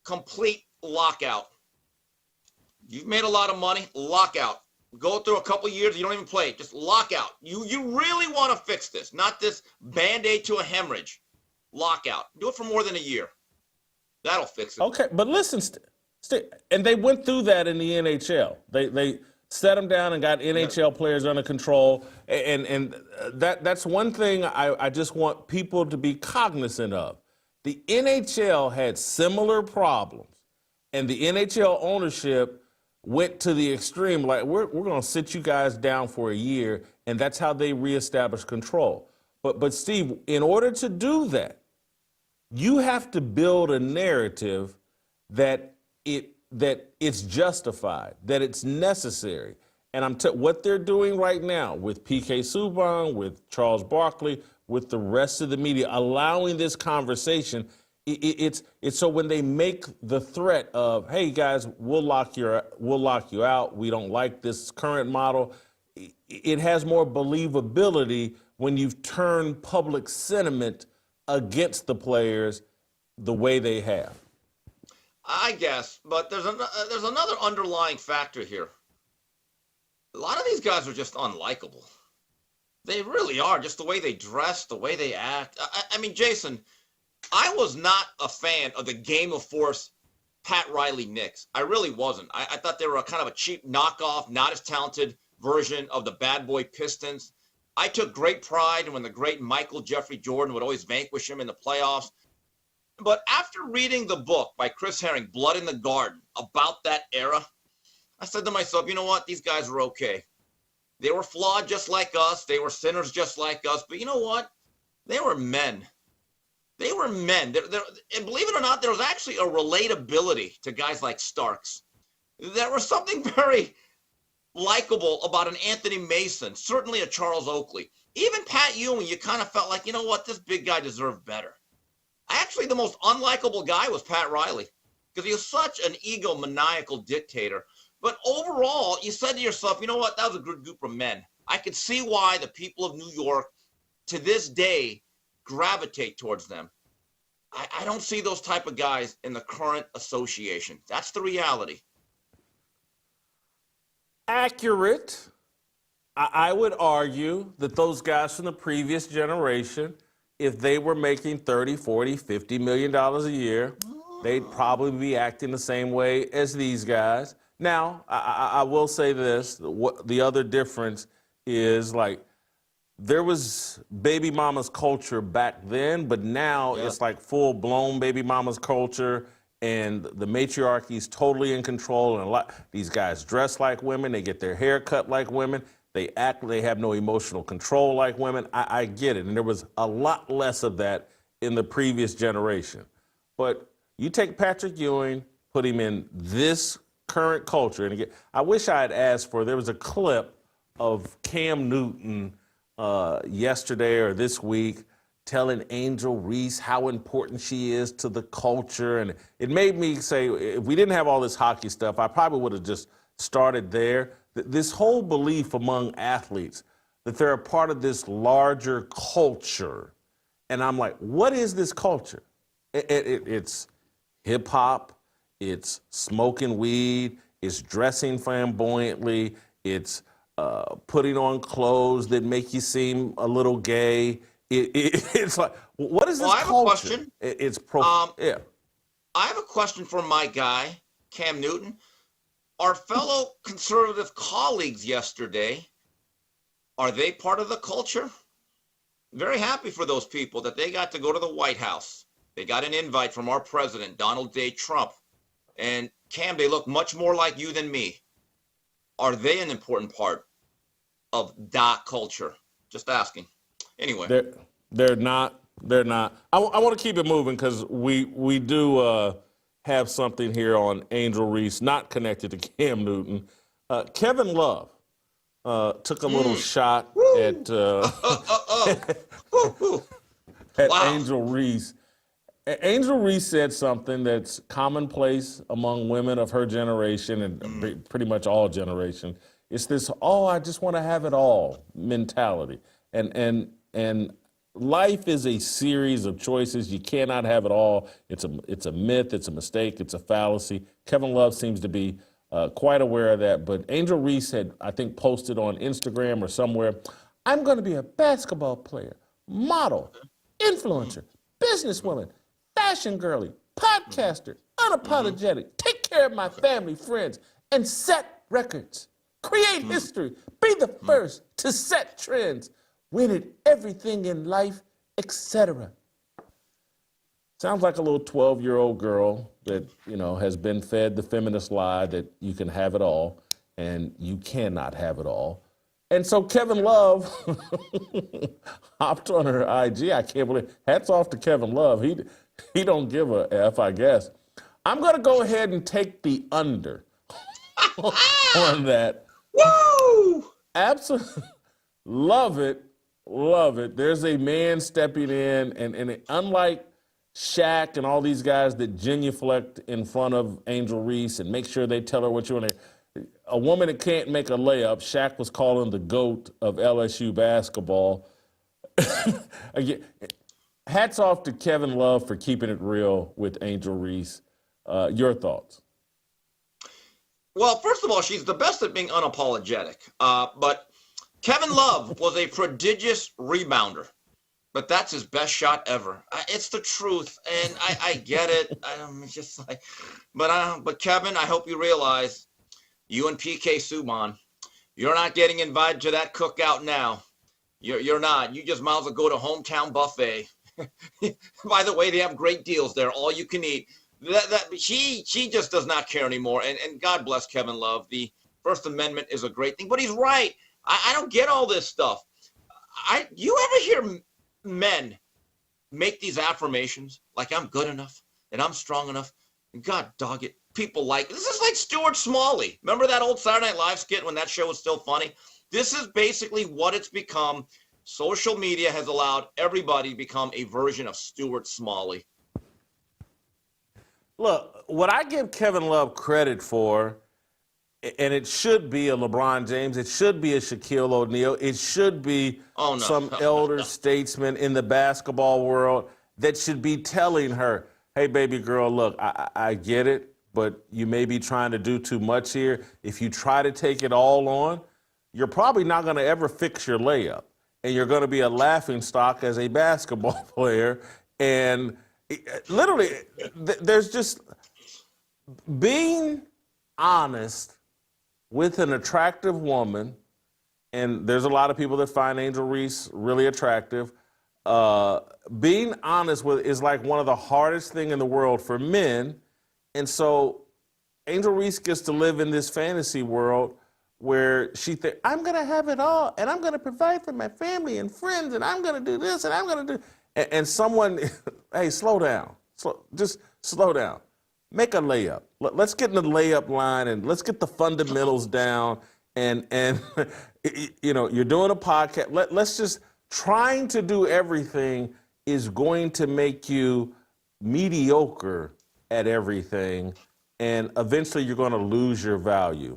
Complete lockout. You've made a lot of money, lockout. Go through a couple years, you don't even play, just lockout. You really want to fix this, not this Band-Aid to a hemorrhage. Lockout. Do it for more than a year. That'll fix it. Okay, but listen, and they went through that in the NHL. They set them down and got NHL players under control. And that's one thing I just want people to be cognizant of. The NHL had similar problems, and the NHL ownership went to the extreme, like, we're going to sit you guys down for a year, and that's how they reestablished control. But Steve, in order to do that, you have to build a narrative that it's justified, that it's necessary. And what they're doing right now with PK Subban, with Charles Barkley, with the rest of the media, allowing this conversation, it's so when they make the threat of, hey guys, we'll lock you out, we don't like this current model, it has more believability when you've turned public sentiment against the players the way they have. I guess, but there's another underlying factor here. A lot of these guys are just unlikable. They really are, just the way they dress, the way they act. I mean, Jason, I was not a fan of the Game of Force Pat Riley Knicks. I really wasn't. I thought they were a kind of a cheap knockoff, not as talented version of the bad boy Pistons. I took great pride in when the great Michael Jeffrey Jordan would always vanquish him in the playoffs. But after reading the book by Chris Herring, Blood in the Garden, about that era, I said to myself, you know what? These guys were okay. They were flawed just like us. They were sinners just like us. But you know what? They were men. They were men. And believe it or not, there was actually a relatability to guys like Starks. There was something very likable about an Anthony Mason, certainly a Charles Oakley. Even Pat Ewing, you kind of felt like, you know what? This big guy deserved better. Actually, the most unlikable guy was Pat Riley because he was such an egomaniacal dictator. But overall, you said to yourself, you know what? That was a good group of men. I could see why the people of New York to this day gravitate towards them. I don't see those type of guys in the current association. That's the reality. Accurate. I would argue that those guys from the previous generation, if they were making 30, 40, 50 million dollars a year, they'd probably be acting the same way as these guys. Now, I will say this, the other difference is like there was baby mama's culture back then, but now it's like full-blown baby mama's culture, and the matriarchy is totally in control. And these guys dress like women, they get their hair cut like women, they have no emotional control like women. I get it, and there was a lot less of that in the previous generation. But you take Patrick Ewing, put him in this current culture, and again, I wish I had asked for, there was a clip of Cam Newton yesterday or this week telling Angel Reese how important she is to the culture. And it made me say, if we didn't have all this hockey stuff, I probably would have just started there. This whole belief among athletes that they're a part of this larger culture. And I'm like, what is this culture? It's hip hop, it's smoking weed, it's dressing flamboyantly, it's putting on clothes that make you seem a little gay. It's like, what is this culture? I have a question. Yeah. I have a question for my guy, Cam Newton. Our fellow conservative colleagues yesterday, are they part of the culture? Very happy for those people that they got to go to the White House. They got an invite from our president, Donald J. Trump. And Cam, they look much more like you than me. Are they an important part of that culture? Just asking. Anyway. They're not. I want to keep it moving because we do have something here on Angel Reese, not connected to Cam Newton. Kevin Love took a little shot at Angel Reese. Angel Reese said something that's commonplace among women of her generation and pretty much all generations. It's this, I just want to have it all mentality. And life is a series of choices. You cannot have it all. It's a myth, it's a mistake, it's a fallacy. Kevin Love seems to be quite aware of that. But Angel Reese had, I think, posted on Instagram or somewhere, I'm going to be a basketball player, model, influencer, businesswoman, fashion girly, podcaster, unapologetic, take care of my family, friends, and set records. Create history. Be the first to set trends. Win at everything in life, etc. Sounds like a little 12-year-old girl that, has been fed the feminist lie that you can have it all, and you cannot have it all. And so Kevin Love hopped on her IG. I can't believe. Hats off to Kevin Love. He don't give a F, I guess. I'm going to go ahead and take the under on that. Woo! Absolutely. Love it. Love it. There's a man stepping in, and unlike Shaq and all these guys that genuflect in front of Angel Reese and make sure they tell her what you want to, a woman that can't make a layup, Shaq was calling the GOAT of LSU basketball. Again, hats off to Kevin Love for keeping it real with Angel Reese. Your thoughts? Well, first of all, she's the best at being unapologetic. But Kevin Love was a prodigious rebounder. But that's his best shot ever. It's the truth, and I get it. I'm just like, but Kevin, I hope you realize, you and PK Subban, you're not getting invited to that cookout now. You're not. You just might as well go to Hometown Buffet. By the way, they have great deals there, all you can eat. She just does not care anymore, and God bless Kevin Love. The First Amendment is a great thing, but he's right. I don't get all this stuff. You ever hear men make these affirmations like I'm good enough and I'm strong enough? And God dog it, people like this is like Stuart Smalley. Remember that old Saturday Night Live skit when that show was still funny? This is basically what it's become. Social media has allowed everybody to become a version of Stuart Smalley. Look, what I give Kevin Love credit for, and it should be a LeBron James. It should be a Shaquille O'Neal. It should be some elder statesman in the basketball world that should be telling her, hey, baby girl, look, I get it, but you may be trying to do too much here. If you try to take it all on, you're probably not going to ever fix your layup. And you're going to be a laughingstock as a basketball player. And literally, there's just being honest with an attractive woman, and there's a lot of people that find Angel Reese really attractive. Being honest with is like one of the hardest things in the world for men. And so Angel Reese gets to live in this fantasy world where she thinks, I'm going to have it all, and I'm going to provide for my family and friends, and I'm going to do this, and I'm going to do... And someone, hey, slow down. Just slow down. Make a layup. Let's get in the layup line, and let's get the fundamentals down. And you know, you're doing a podcast. Let's just... Trying to do everything is going to make you mediocre at everything, and eventually you're going to lose your value.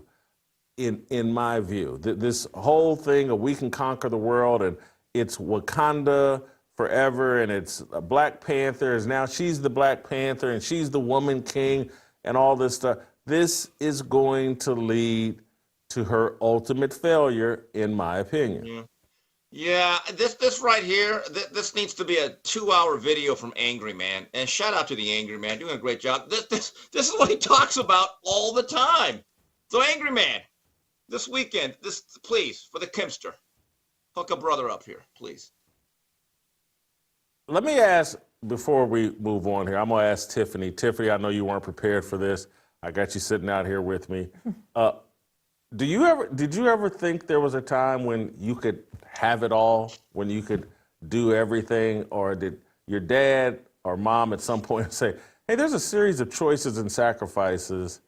In my view, this whole thing of we can conquer the world, and it's Wakanda forever, and it's a Black Panther, is now she's the Black Panther, and she's the woman king, and all this stuff. This is going to lead to her ultimate failure, in my opinion. Yeah. Yeah, this right here, this needs to be a 2-hour video from Angry Man. And shout out to the Angry Man, doing a great job. This is what he talks about all the time. So Angry Man, this weekend, please, for the Kimster, hook a brother up here, please. Let me ask, before we move on here, I'm going to ask Tiffany. Tiffany, I know you weren't prepared for this. I got you sitting out here with me. Did you ever think there was a time when you could have it all, when you could do everything, or did your dad or mom at some point say, hey, there's a series of choices and sacrifices.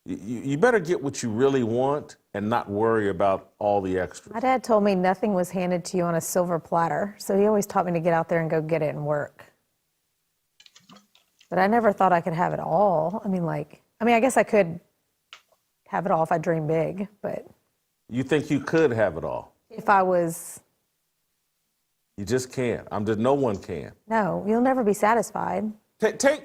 You better get what you really want and not worry about all the extras? My dad told me nothing was handed to you on a silver platter, so he always taught me to get out there and go get it and work. But I never thought I could have it all. I guess I could have it all if I dream big, but... You think you could have it all? If I was... You just can't. No one can. No, you'll never be satisfied.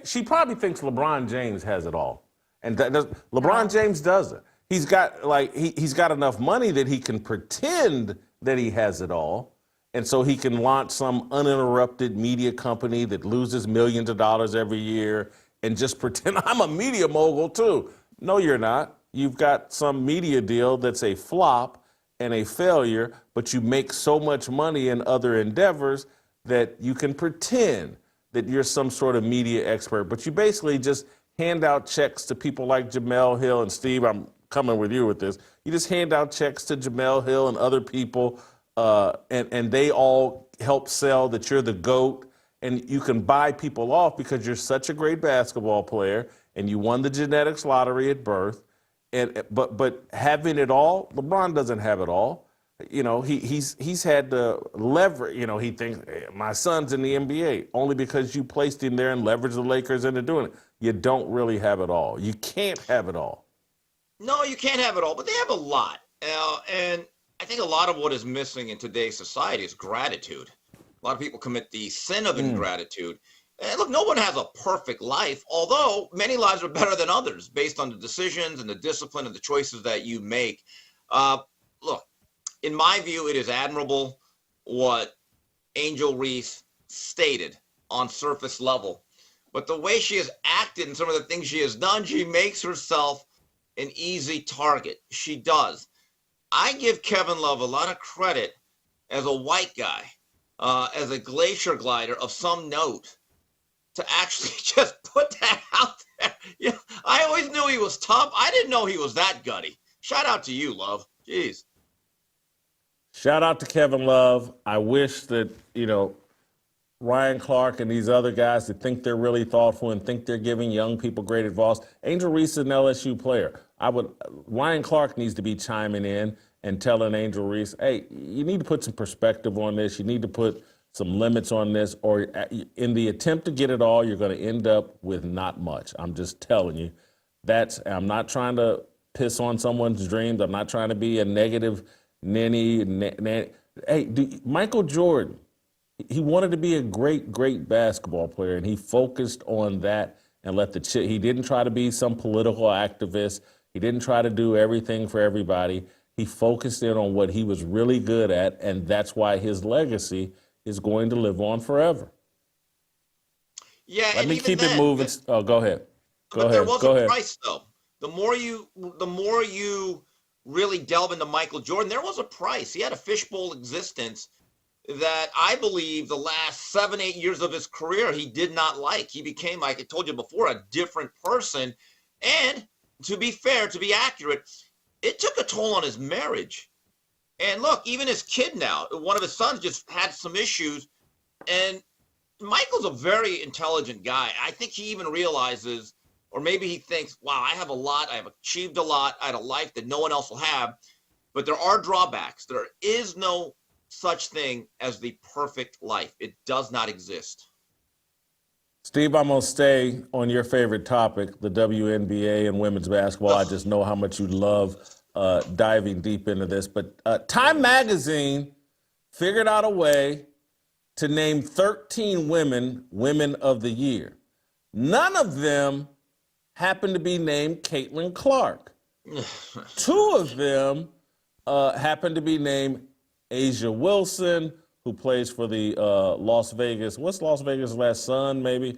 She probably thinks LeBron James has it all. And LeBron James doesn't. He's got he's got enough money that he can pretend that he has it all. And so he can launch some uninterrupted media company that loses millions of dollars every year and just pretend I'm a media mogul too. No, you're not. You've got some media deal that's a flop and a failure, but you make so much money in other endeavors that you can pretend that you're some sort of media expert, but you basically just hand out checks to people like Jamel Hill and Steve. I'm coming with you with this. You just hand out checks to Jamel Hill and other people, and they all help sell that you're the GOAT, and you can buy people off because you're such a great basketball player and you won the genetics lottery at birth. But having it all, LeBron doesn't have it all. You know, he's had to leverage. You know, he thinks my son's in the NBA only because you placed him there and leveraged the Lakers into doing it. You don't really have it all. You can't have it all. No, you can't have it all, but they have a lot. And I think a lot of what is missing in today's society is gratitude. A lot of people commit the sin of ingratitude. And look, no one has a perfect life, although many lives are better than others based on the decisions and the discipline and the choices that you make. Look, in my view, it is admirable what Angel Reese stated on surface level. But the way she has acted and some of the things she has done, she makes herself an easy target. She does. I give Kevin Love a lot of credit as a white guy, as a glacier glider of some note, to actually just put that out there. Yeah, I always knew he was tough. I didn't know he was that gutty. Shout out to you, Love. Jeez. Shout out to Kevin Love. I wish that, Ryan Clark and these other guys that think they're really thoughtful and think they're giving young people great advice. Angel Reese is an LSU player. Ryan Clark needs to be chiming in and telling Angel Reese, hey, you need to put some perspective on this. You need to put some limits on this, or in the attempt to get it all, you're going to end up with not much. I'm just telling you. I'm not trying to piss on someone's dreams. I'm not trying to be a negative ninny. Hey, Michael Jordan, he wanted to be a great, great basketball player, and he focused on that and he didn't try to be some political activist. He didn't try to do everything for everybody. He focused in on what he was really good at, and that's why his legacy is going to live on forever. Yeah, Let me keep it moving. Oh, go ahead. But there was a price, though. The more you really delve into Michael Jordan, there was a price. He had a fishbowl existence that I believe the last 7-8 years of his career he did not like. He became, like I told you before, a different person. And to be fair, to be accurate, it took a toll on his marriage. And look, even his kid now, one of his sons just had some issues. And Michael's a very intelligent guy. I think he even realizes, or maybe he thinks, wow, I have a lot. I have achieved a lot. I had a life that no one else will have. But there are drawbacks. There is no such thing as the perfect life. It does not exist. Steve, I'm going to stay on your favorite topic, the WNBA and women's basketball. I just know how much you love diving deep into this. But Time Magazine figured out a way to name 13 women of the year. None of them happen to be named Caitlin Clark. 2 of them happen to be named Asia Wilson, who plays for the Las Vegas last Sun, maybe,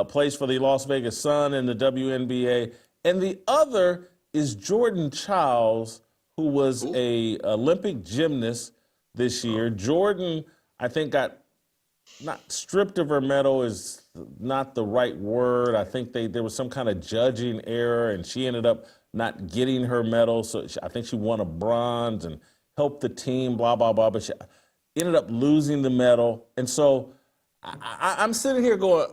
plays for the Las Vegas Sun in the WNBA. And the other is Jordan Chiles, who was a Olympic gymnast this year. Jordan, I think, got not stripped of her medal is not the right word. I think there was some kind of judging error, and she ended up not getting her medal. So I think she won a bronze and helped the team, blah, blah, blah. But she ended up losing the medal. And so I'm sitting here going,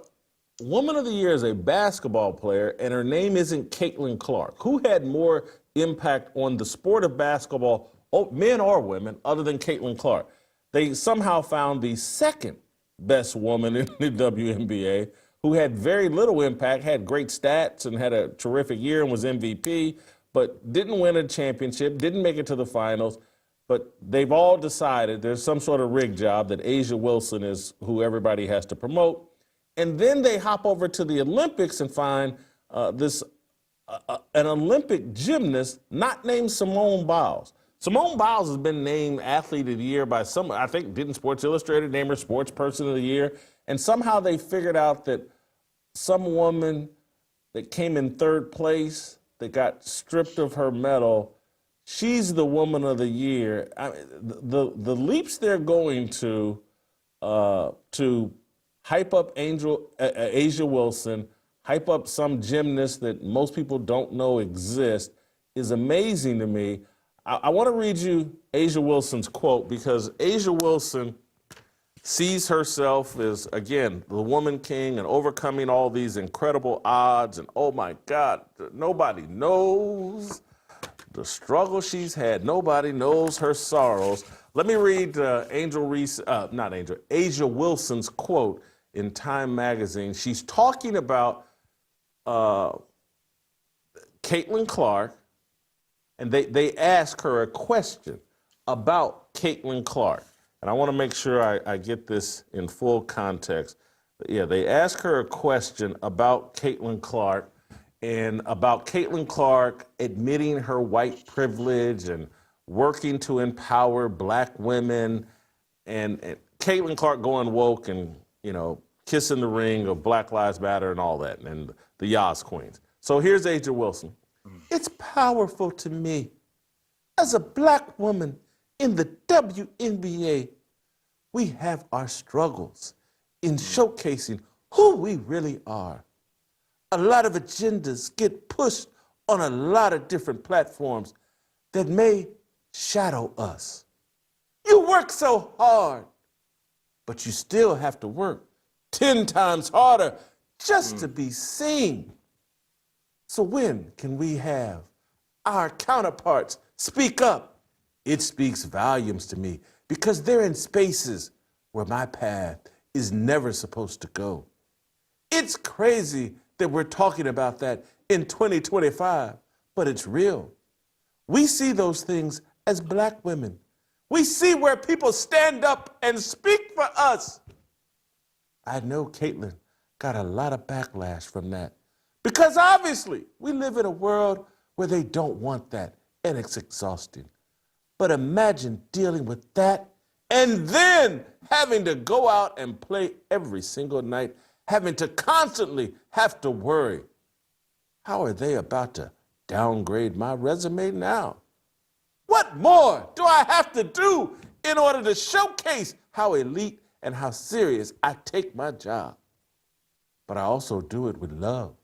Woman of the Year is a basketball player, and her name isn't Caitlin Clark. Who had more impact on the sport of basketball, men or women, other than Caitlin Clark? They somehow found the second best woman in the WNBA who had very little impact, had great stats and had a terrific year and was MVP, but didn't win a championship, didn't make it to the finals. But they've all decided there's some sort of rig job that Asia Wilson is who everybody has to promote. And then they hop over to the Olympics and find an Olympic gymnast not named Simone Biles. Simone Biles has been named Athlete of the Year by some, I think, didn't Sports Illustrated name her Sports Person of the Year? And somehow they figured out that some woman that came in 3rd place that got stripped of her medal, she's the Woman of the Year. The leaps they're going to hype up Asia Wilson, hype up some gymnast that most people don't know exist is amazing to me. I want to read you Asia Wilson's quote because Asia Wilson sees herself as, again, the woman king and overcoming all these incredible odds. And oh my God, nobody knows the struggle she's had. Nobody knows her sorrows. Let me read Asia Wilson's quote in Time Magazine. She's talking about Caitlin Clark, and they ask her a question about Caitlin Clark. And I want to make sure I get this in full context. Yeah, they ask her a question about Caitlin Clark and about Caitlin Clark admitting her white privilege and working to empower black women and Caitlin Clark going woke and, kissing the ring of Black Lives Matter and all that, and the Yas Queens. So here's Asia Wilson. It's powerful to me as a black woman in the WNBA. We have our struggles in showcasing who we really are. A lot of agendas get pushed on a lot of different platforms that may shadow us. You work so hard, but you still have to work 10 times harder just to be seen. So when can we have our counterparts speak up? It speaks volumes to me because they're in spaces where my path is never supposed to go. It's crazy that we're talking about that in 2025, but it's real. We see those things as black women. We see where people stand up and speak for us. I know Caitlyn got a lot of backlash from that because obviously we live in a world where they don't want that and it's exhausting. But imagine dealing with that and then having to go out and play every single night, having to constantly have to worry. How are they about to downgrade my resume now? What more do I have to do in order to showcase how elite and how serious I take my job? But I also do it with love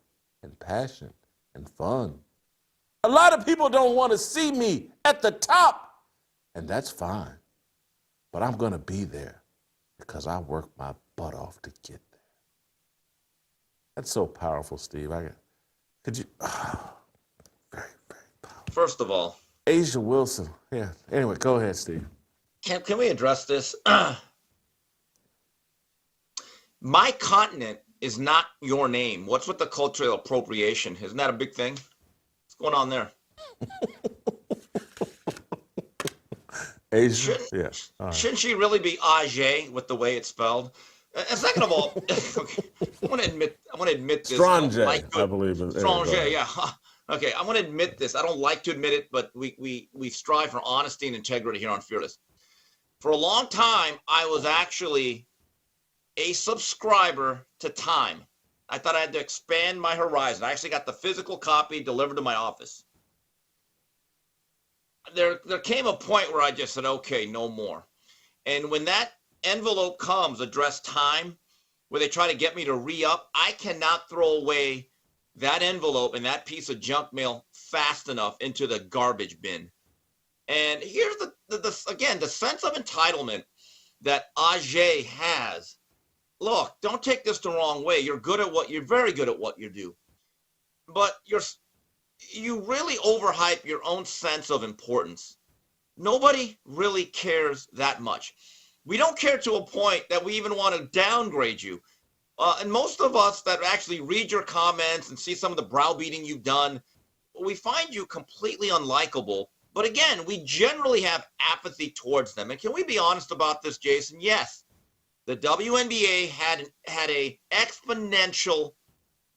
and passion and fun. A lot of people don't want to see me at the top, and that's fine. But I'm going to be there because I work my butt off to get there. That's so powerful, Steve. Could you? Very, very powerful. First of all, Asia Wilson. Yeah. Anyway, go ahead, Steve. Can we address this? My continent is not your name. What's with the cultural appropriation? Isn't that a big thing? What's going on there? Asia? Yeah. Right. Shouldn't she really be Ajay with the way it's spelled? And second of all, okay, I want to admit this. Strange, I believe. Strange, yeah. Okay, I want to admit this. I don't like to admit it, but we strive for honesty and integrity here on Fearless. For a long time, I was actually a subscriber to Time. I thought I had to expand my horizon. I actually got the physical copy delivered to my office. There came a point where I just said, okay, no more. And when that envelope comes addressed Time, where they try to get me to re-up, I cannot throw away that envelope and that piece of junk mail fast enough into the garbage bin. And here's the sense of entitlement that Ajay has. Look, don't take this the wrong way. You're very good at what you do. But you really overhype your own sense of importance. Nobody really cares that much. We don't care to a point that we even want to downgrade you. And most of us that actually read your comments and see some of the browbeating you've done, we find you completely unlikable. But again, we generally have apathy towards them. And can we be honest about this, Jason? Yes, the WNBA had a exponential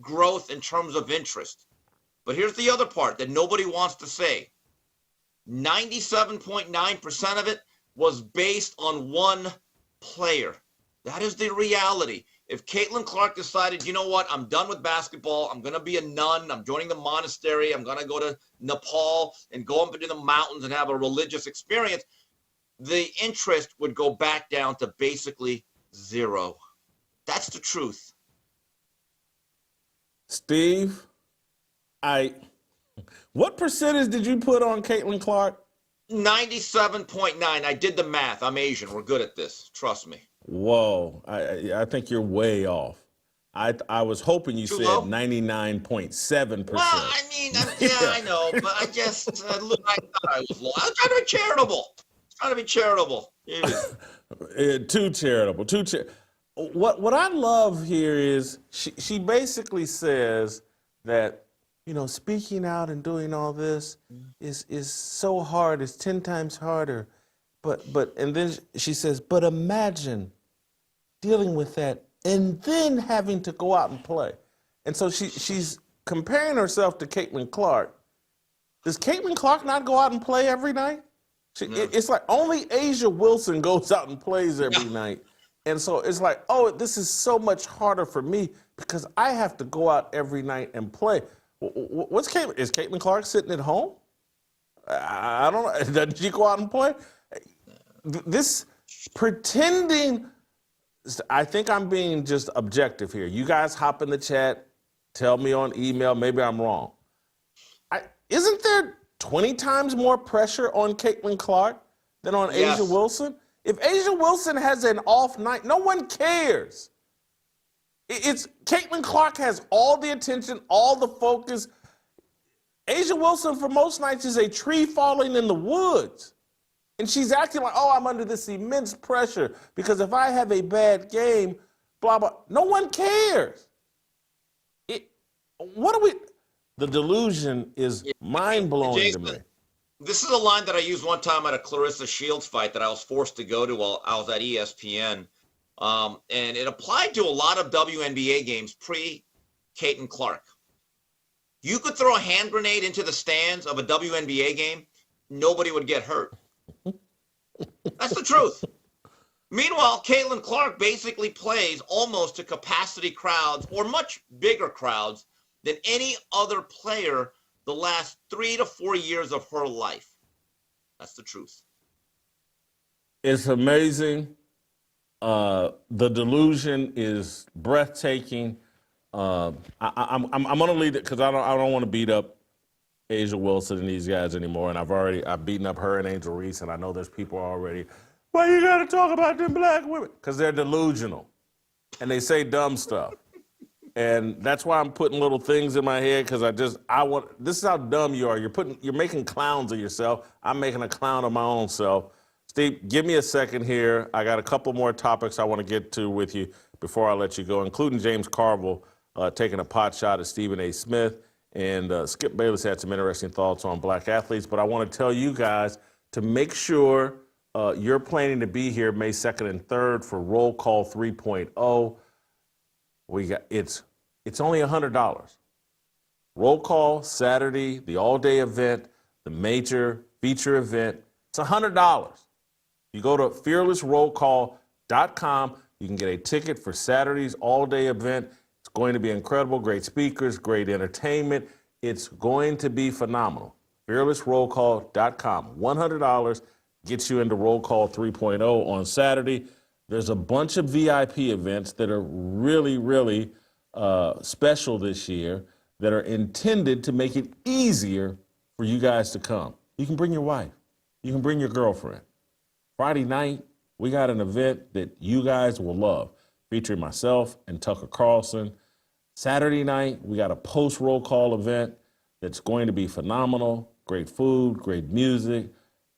growth in terms of interest. But here's the other part that nobody wants to say. 97.9% of it was based on one player. That is the reality. If Caitlin Clark decided, you know what, I'm done with basketball, I'm going to be a nun, I'm joining the monastery, I'm going to go to Nepal and go up into the mountains and have a religious experience, the interest would go back down to basically zero. That's the truth. Steve, what percentage did you put on Caitlin Clark? 97.9. I did the math. I'm Asian. We're good at this. Trust me. Whoa, I think you're way off. I was hoping you said 99.7%. Well, I mean, I know, but I just I thought I was low. I was trying to be charitable. Yeah. Too charitable. What I love here is she basically says that, you know, speaking out and doing all this is so hard. It's 10 times harder. And then she says, but imagine dealing with that and then having to go out and play. And so she's comparing herself to Caitlin Clark. Does Caitlin Clark not go out and play every night? It's like only Asia Wilson goes out and plays every night. And so it's like, oh, this is so much harder for me because I have to go out every night and play. Is Caitlin Clark sitting at home? I don't know. Doesn't she go out and play? This pretending, I think I'm being just objective here. You guys hop in the chat, tell me on email, maybe I'm wrong. Isn't there 20 times more pressure on Caitlin Clark than on Asia Wilson? If Asia Wilson has an off night, no one cares. Caitlin Clark has all the attention, all the focus. Asia Wilson, for most nights, is a tree falling in the woods. And she's acting like, oh, I'm under this immense pressure because if I have a bad game, blah, blah. No one cares. The delusion is mind-blowing to me. This is a line that I used one time at a Clarissa Shields fight that I was forced to go to while I was at ESPN. And it applied to a lot of WNBA games pre-Caitlin Clark. You could throw a hand grenade into the stands of a WNBA game, nobody would get hurt. That's the truth. Meanwhile, Caitlin Clark basically plays almost to capacity crowds or much bigger crowds than any other player the last 3 to 4 years of her life. That's the truth. It's amazing. The delusion is breathtaking. I'm going to leave it because I don't want to beat up Asia Wilson and these guys anymore. And I've beaten up her and Angel Reese, and I know there's people already, why you got to talk about them black women? Because they're delusional and they say dumb stuff. And that's why I'm putting little things in my head because this is how dumb you are. You're making clowns of yourself. I'm making a clown of my own self. Steve, give me a second here. I got a couple more topics I want to get to with you before I let you go, including James Carville taking a pot shot at Stephen A. Smith. And Skip Bayless had some interesting thoughts on black athletes. But I want to tell you guys to make sure you're planning to be here May 2nd and 3rd for Roll Call 3.0. It's only $100. Roll Call Saturday, the all-day event, the major feature event. It's $100. You go to fearlessrollcall.com. You can get a ticket for Saturday's all-day event. It's going to be incredible. Great speakers, great entertainment. It's going to be phenomenal. Fearlessrollcall.com. $100 gets you into Roll Call 3.0 on Saturday. There's a bunch of VIP events that are really, really special this year that are intended to make it easier for you guys to come. You can bring your wife. You can bring your girlfriend. Friday night, we got an event that you guys will love, featuring myself and Tucker Carlson. Saturday night, we got a post-roll call event that's going to be phenomenal. Great food, great music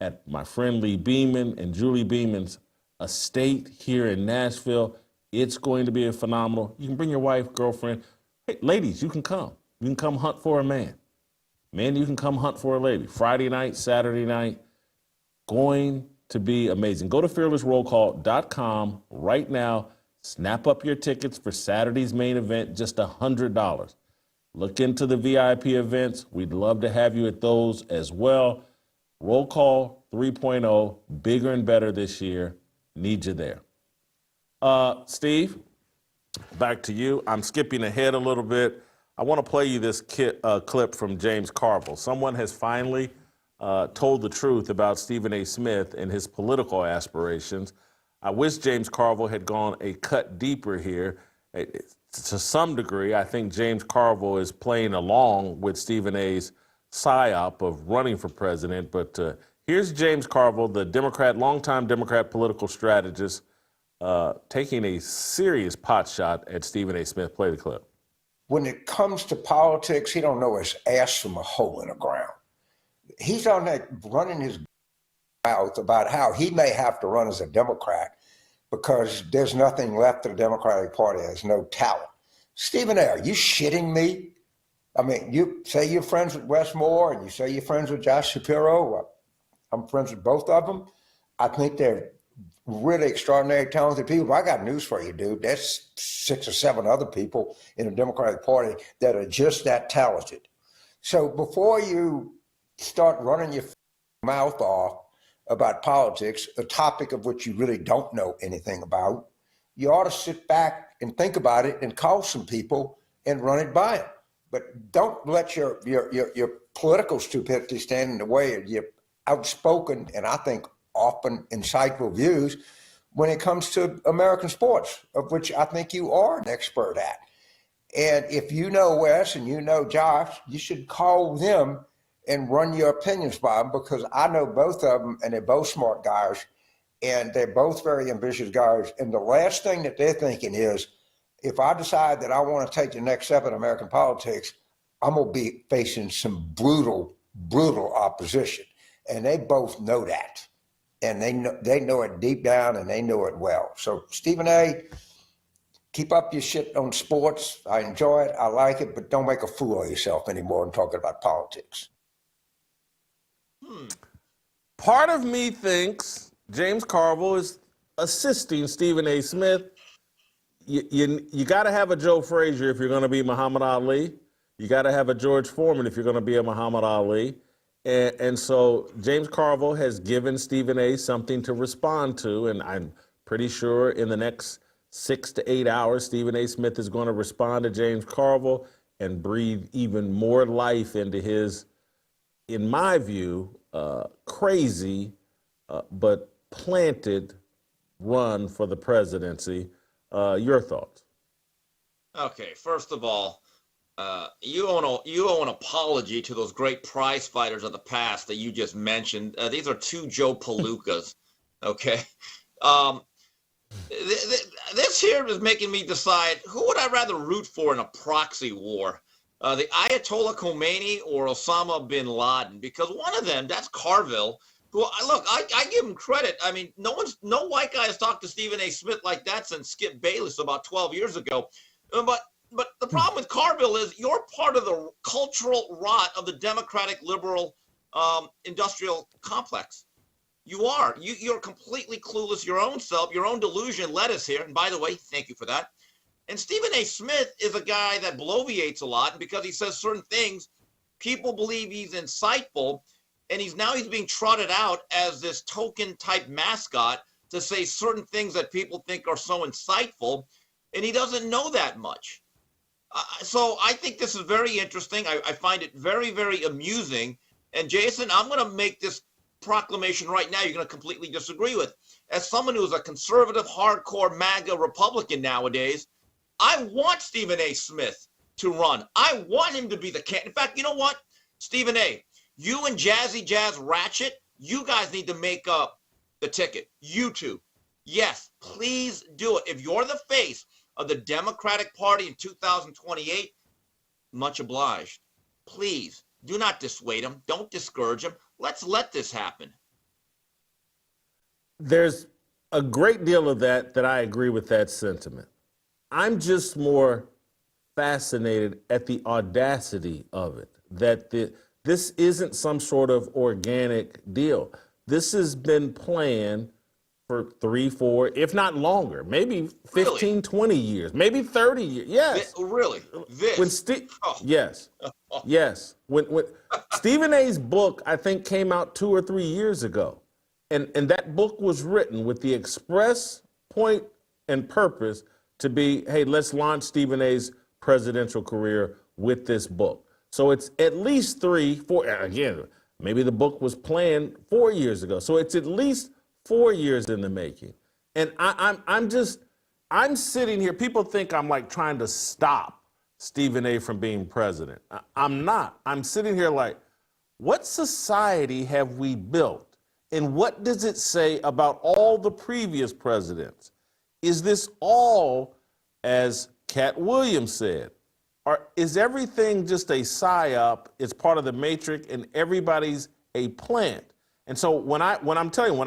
at my friend Lee Beeman and Julie Beeman's estate here in Nashville. It's going to be phenomenal. You can bring your wife, girlfriend. Hey, ladies, you can come. You can come hunt for a man. Men, you can come hunt for a lady. Friday night, Saturday night, going to be amazing. Go to fearlessrollcall.com right now. Snap up your tickets for Saturday's main event, just $100. Look into the VIP events. We'd love to have you at those as well. Roll Call 3.0, bigger and better this year. Need you there. Steve, back to you. I'm skipping ahead a little bit. I want to play you this clip from James Carville. Someone has finally told the truth about Stephen A. Smith and his political aspirations. I wish James Carville had gone a cut deeper here. To some degree, I think James Carville is playing along with Stephen A.'s psyop of running for president. But here's James Carville, the longtime Democrat political strategist, taking a serious pot shot at Stephen A. Smith. Play the clip. When it comes to politics, he don't know his ass from a hole in the ground. He's on that running his mouth about how he may have to run as a Democrat because there's nothing left of the Democratic Party. There's no talent. Stephen A., are you shitting me? I mean, you say you're friends with Wes Moore and you say you're friends with Josh Shapiro. Well, I'm friends with both of them. I think they're really extraordinary, talented people. But I got news for you, dude. There's 6 or 7 other people in the Democratic Party that are just that talented. So before you start running your mouth off about politics, a topic of which you really don't know anything about, you ought to sit back and think about it and call some people and run it by them. But don't let your political stupidity stand in the way of your outspoken and I think often insightful views when it comes to American sports, of which I think you are an expert at. And if you know Wes and you know Josh, you should call them and run your opinions by them, because I know both of them and they're both smart guys and they're both very ambitious guys. And the last thing that they're thinking is, if I decide that I want to take the next step in American politics, I'm going to be facing some brutal, brutal opposition. And they both know that. And they know it deep down and they know it well. So Stephen A., keep up your shit on sports. I enjoy it. I like it, but don't make a fool of yourself anymore in talking about politics. Part of me thinks James Carville is assisting Stephen A. Smith. You got to have a Joe Frazier if you're going to be Muhammad Ali. You got to have a George Foreman if you're going to be a Muhammad Ali. And so James Carville has given Stephen A. something to respond to, and I'm pretty sure in the next 6 to 8 hours, Stephen A. Smith is going to respond to James Carville and breathe even more life into his, in my view, crazy but planted run for the presidency. Your thoughts? Okay, first of all, you owe an apology to those great prize fighters of the past that you just mentioned. These are two Joe Palookas. Okay, this here is making me decide who would I rather root for in a proxy war, the Ayatollah Khomeini or Osama bin Laden? Because one of them, that's Carville. Who, look, I give him credit. I mean, no white guy has talked to Stephen A. Smith like that since Skip Bayless about 12 years ago. But the problem with Carville is you're part of the cultural rot of the democratic liberal industrial complex. You are. You're completely clueless. Your own self, your own delusion led us here. And by the way, thank you for that. And Stephen A. Smith is a guy that bloviates a lot, and because he says certain things, people believe he's insightful. And he's being trotted out as this token type mascot to say certain things that people think are so insightful, and he doesn't know that much. So I think this is very interesting. I find it very, very amusing. And Jason, I'm going to make this proclamation right now you're going to completely disagree with. As someone who's a conservative, hardcore MAGA Republican nowadays, I want Stephen A. Smith to run. I want him to be the candidate. In fact, you know what, Stephen A., you and Jazzy Jazz Ratchet, you guys need to make up the ticket. You two. Yes, please do it. If you're the face of the Democratic Party in 2028, much obliged. Please do not dissuade him. Don't discourage him. Let's let this happen. There's a great deal of that I agree with that sentiment. I'm just more fascinated at the audacity of it, that this isn't some sort of organic deal. This has been planned for 3, 4, if not longer, maybe 15, really? 20 years, maybe 30 years. Yes. Really? Yes. Yes. When Stephen A.'s book, I think, came out 2 or 3 years ago. And that book was written with the express point and purpose to be, hey, let's launch Stephen A.'s presidential career with this book. So it's at least 3, 4, again, maybe the book was planned 4 years ago. So it's at least 4 years in the making. And I'm sitting here, people think I'm like trying to stop Stephen A. from being president. I'm not. I'm sitting here like, what society have we built? And what does it say about all the previous presidents? Is this all, as Cat Williams said, or is everything just a psyop? It's part of the matrix, and everybody's a plant. And so when I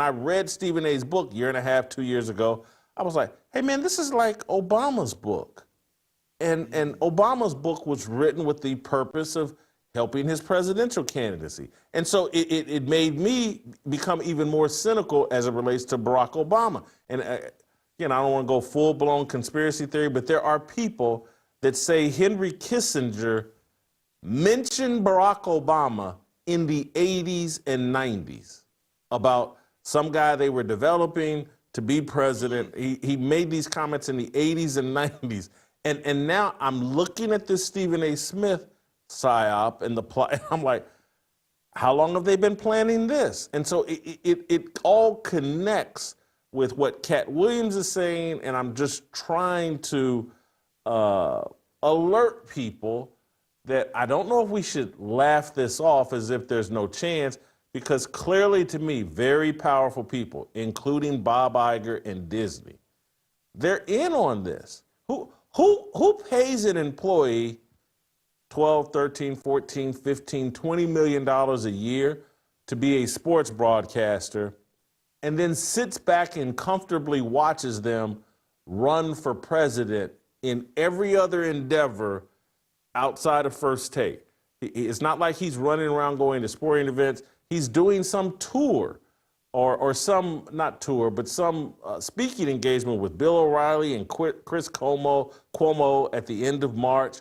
read Stephen A.'s book 1.5, 2 years ago, I was like, hey man, this is like Obama's book. And Obama's book was written with the purpose of helping his presidential candidacy. And so it made me become even more cynical as it relates to Barack Obama. And I don't want to go full-blown conspiracy theory, but there are people that say Henry Kissinger mentioned Barack Obama in the 80s and 90s about some guy they were developing to be president. He made these comments in the 80s and 90s. And now I'm looking at this Stephen A. Smith psyop and the plot, and I'm like, how long have they been planning this? And so it all connects with what Cat Williams is saying, and I'm just trying to alert people that I don't know if we should laugh this off as if there's no chance, because clearly to me, very powerful people, including Bob Iger and Disney, they're in on this. Who pays an employee $12, $13, $14, $15, $20 million a year to be a sports broadcaster and then sits back and comfortably watches them run for president in every other endeavor outside of First Take? It's not like he's running around going to sporting events. he's doing some tour or some, not tour, but some speaking engagement with Bill O'Reilly and Chris Cuomo at the end of March.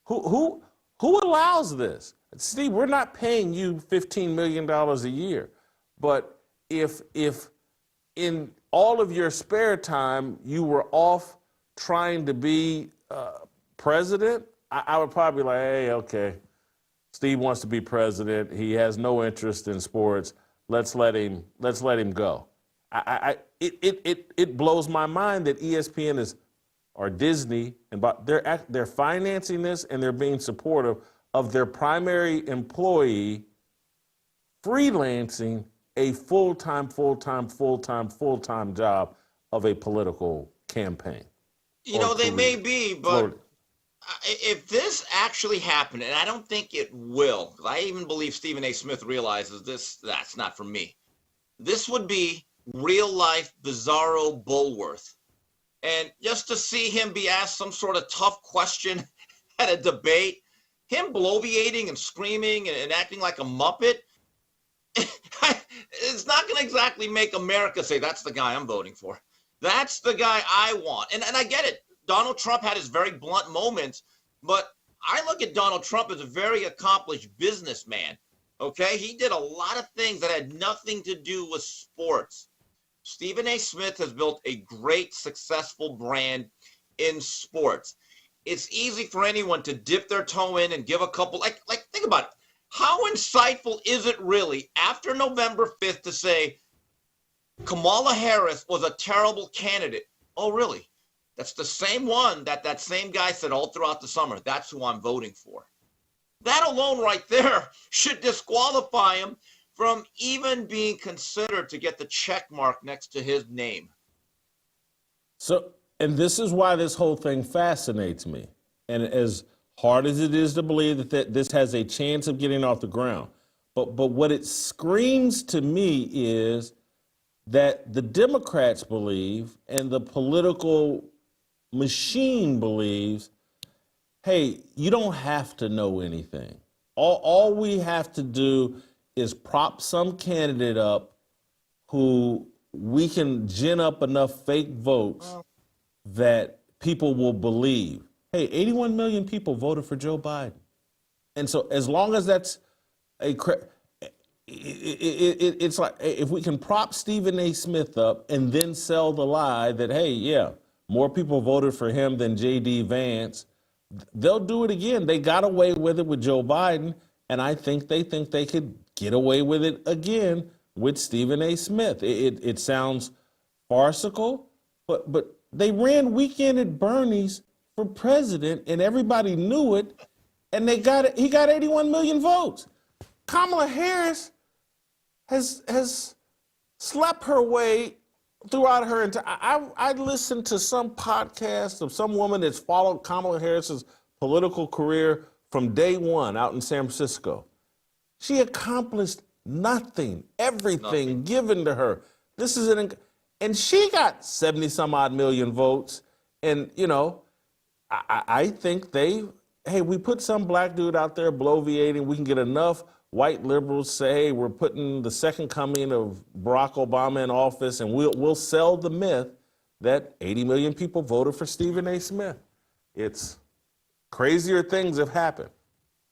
Who allows this? Steve, we're not paying you $15 million a year, but if in all of your spare time you were off trying to be president, I would probably be like, hey, okay, Steve wants to be president. He has no interest in sports. Let's let him go. It blows my mind that ESPN or Disney, and they're financing this and they're being supportive of their primary employee freelancing a full-time job of a political campaign. You know, they may be, but if this actually happened, and I don't think it will, I even believe Stephen A. Smith realizes that's not for me. This would be real-life Bizarro Bulworth. And just to see him be asked some sort of tough question at a debate, him bloviating and screaming and acting like a Muppet, it's not going to exactly make America say, that's the guy I'm voting for. That's the guy I want. And I get it. Donald Trump had his very blunt moments, but I look at Donald Trump as a very accomplished businessman. Okay? He did a lot of things that had nothing to do with sports. Stephen A. Smith has built a great, successful brand in sports. It's easy for anyone to dip their toe in and give a couple, like think about it. How insightful is it really after November 5th to say Kamala Harris was a terrible candidate? Oh, really? That's the same one that same guy said all throughout the summer. That's who I'm voting for. That alone right there should disqualify him from even being considered to get the check mark next to his name. So, and this is why this whole thing fascinates me. And as hard as it is to believe that this has a chance of getting off the ground, but what it screams to me is that the Democrats believe and the political machine believes, hey, you don't have to know anything. All we have to do is prop some candidate up who we can gin up enough fake votes that people will believe. Hey, 81 million people voted for Joe Biden. And so as long as that's it's like, if we can prop Stephen A. Smith up and then sell the lie that, hey, yeah, more people voted for him than J.D. Vance, they'll do it again. They got away with it with Joe Biden, and I think they could get away with it again with Stephen A. Smith. It sounds farcical, but they ran Weekend at Bernie's for president, and everybody knew it, and he got 81 million votes. Kamala Harris has slept her way throughout her entire. I listened to some podcast of some woman that's followed Kamala Harris's political career from day one out in San Francisco. She accomplished nothing, everything given to her. This is and she got 70 some odd million votes. And, you know, I think we put some black dude out there bloviating. We can get enough white liberals say, hey, we're putting the second coming of Barack Obama in office, and we'll sell the myth that 80 million people voted for Stephen A. Smith. It's crazier things have happened.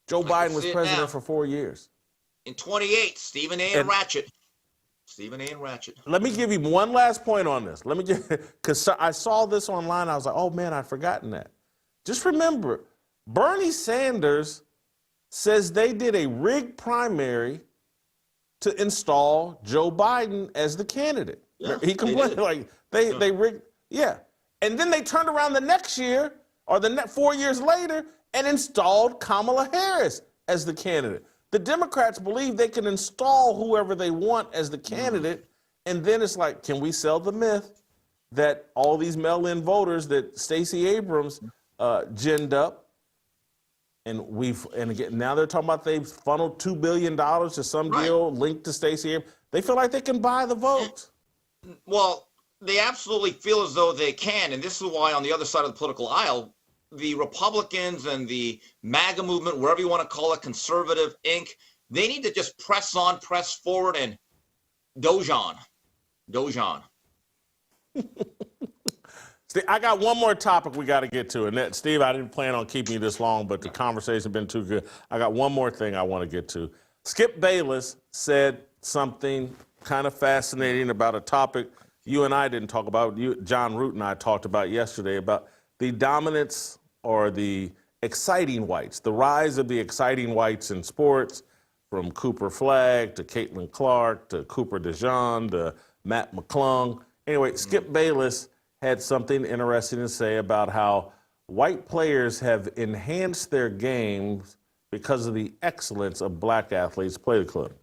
Joe Biden was president for 4 years. In 28, Stephen A. and Ratchet. Stephen A. and Ratchet. Let me give you one last point on this. Because I saw this online. I was like, oh, man, I'd forgotten that. Just remember, Bernie Sanders says they did a rigged primary to install Joe Biden as the candidate. Yeah, he complained they rigged, yeah. And then they turned around the next year or 4 years later and installed Kamala Harris as the candidate. The Democrats believe they can install whoever they want as the candidate, and then it's like, can we sell the myth that all these mail-in voters that Stacey Abrams ginned up, and again, now they're talking about they've funneled $2 billion to some deal linked to Stacey Abrams. They feel like they can buy the votes. Well, they absolutely feel as though they can, and this is why on the other side of the political aisle, the Republicans and the MAGA movement, wherever you want to call it, conservative Inc., They need to just press on, press forward, and doge on. Doge on. Steve, I got one more topic we got to get to. And that, Steve, I didn't plan on keeping you this long, but the conversation's been too good. I got one more thing I want to get to. Skip Bayless said something kind of fascinating about a topic you and I didn't talk about. John Root and I talked about yesterday about the dominance or the exciting whites, the rise of the exciting whites in sports, from Cooper Flagg to Caitlin Clark to Cooper DeJean to Matt McClung. Anyway, Skip Bayless had something interesting to say about how white players have enhanced their games because of the excellence of black athletes. Play the clip.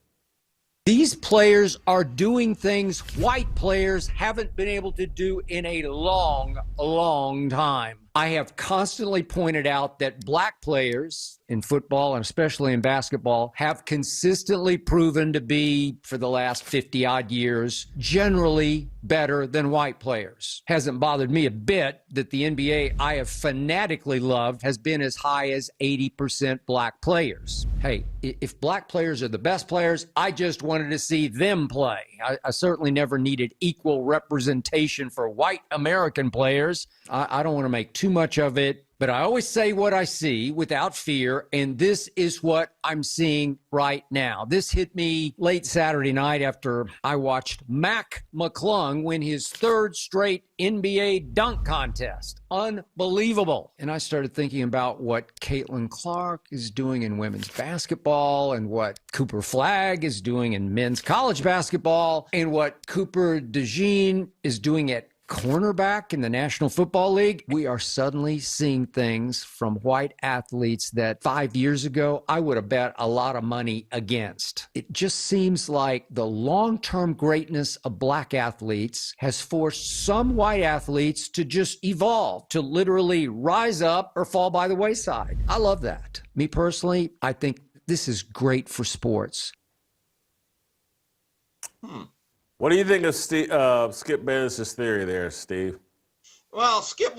These players are doing things white players haven't been able to do in a long, long time. I have constantly pointed out that black players in football and especially in basketball have consistently proven to be, for the last 50 odd years, generally better than white players. Hasn't bothered me a bit that the NBA I have fanatically loved has been as high as 80% black players. Hey, if black players are the best players, I just wanted to see them play. I certainly never needed equal representation for white American players. I don't want to make too much of it, but I always say what I see without fear, and this is what I'm seeing right now. This hit me late Saturday night after I watched Mac McClung win his third straight NBA dunk contest. Unbelievable. And I started thinking about what Caitlin Clark is doing in women's basketball and what Cooper Flagg is doing in men's college basketball and what Cooper DeJean is doing at cornerback in the National Football League. We are suddenly seeing things from white athletes that 5 years ago I would have bet a lot of money against. It just seems like the long-term greatness of black athletes has forced some white athletes to just evolve, to literally rise up or fall by the wayside. I love that. Me personally, I think this is great for sports. What do you think of Skip Bayless's theory there, Steve? Well, Skip,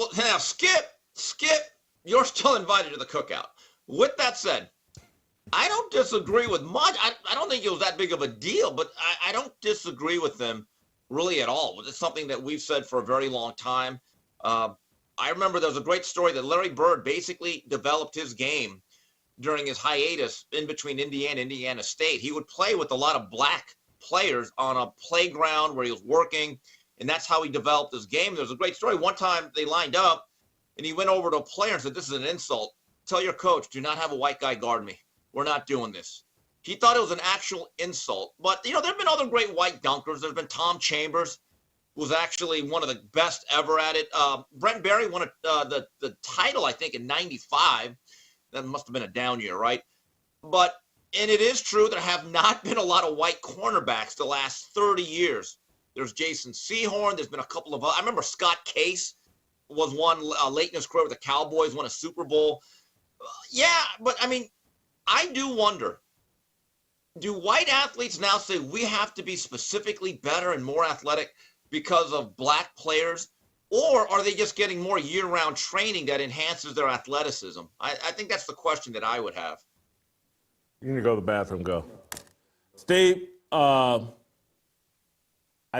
you're still invited to the cookout. With that said, I don't disagree with much. I don't think it was that big of a deal, but I don't disagree with them really at all. It's something that we've said for a very long time. I remember there was a great story that Larry Bird basically developed his game during his hiatus in between Indiana and Indiana State. He would play with a lot of black players on a playground where he was working, and that's how he developed his game. There's a great story. One time they lined up, and he went over to a player and said, "This is an insult. Tell your coach, do not have a white guy guard me. We're not doing this." He thought it was an actual insult. But, there have been other great white dunkers. There's been Tom Chambers, who was actually one of the best ever at it. Brent Barry won the title, I think, in 95. That must have been a down year, right? And it is true there have not been a lot of white cornerbacks the last 30 years. There's Jason Sehorn. There's been a couple of, I remember Scott Case was one late in his career with the Cowboys, won a Super Bowl. But I do wonder, do white athletes now say we have to be specifically better and more athletic because of black players? Or are they just getting more year-round training that enhances their athleticism? I think that's the question that I would have. You need to go to the bathroom, go. Steve, I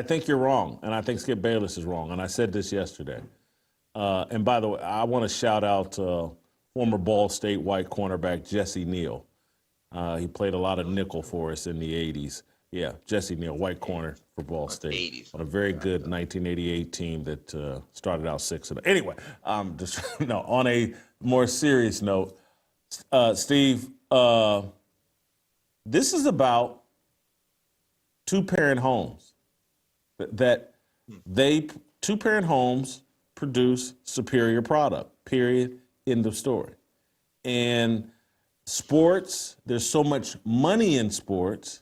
think you're wrong, and I think Skip Bayless is wrong, and I said this yesterday. And by the way, I want to shout out former Ball State white cornerback Jesse Neal. He played a lot of nickel for us in the 80s. Yeah, Jesse Neal, white corner for Ball State. 80s. On a very good 1988 team that started out 6-0. Anyway, on a more serious note, Steve, this is about two-parent homes. Two-parent homes produce superior product, period, end of story. And sports, there's so much money in sports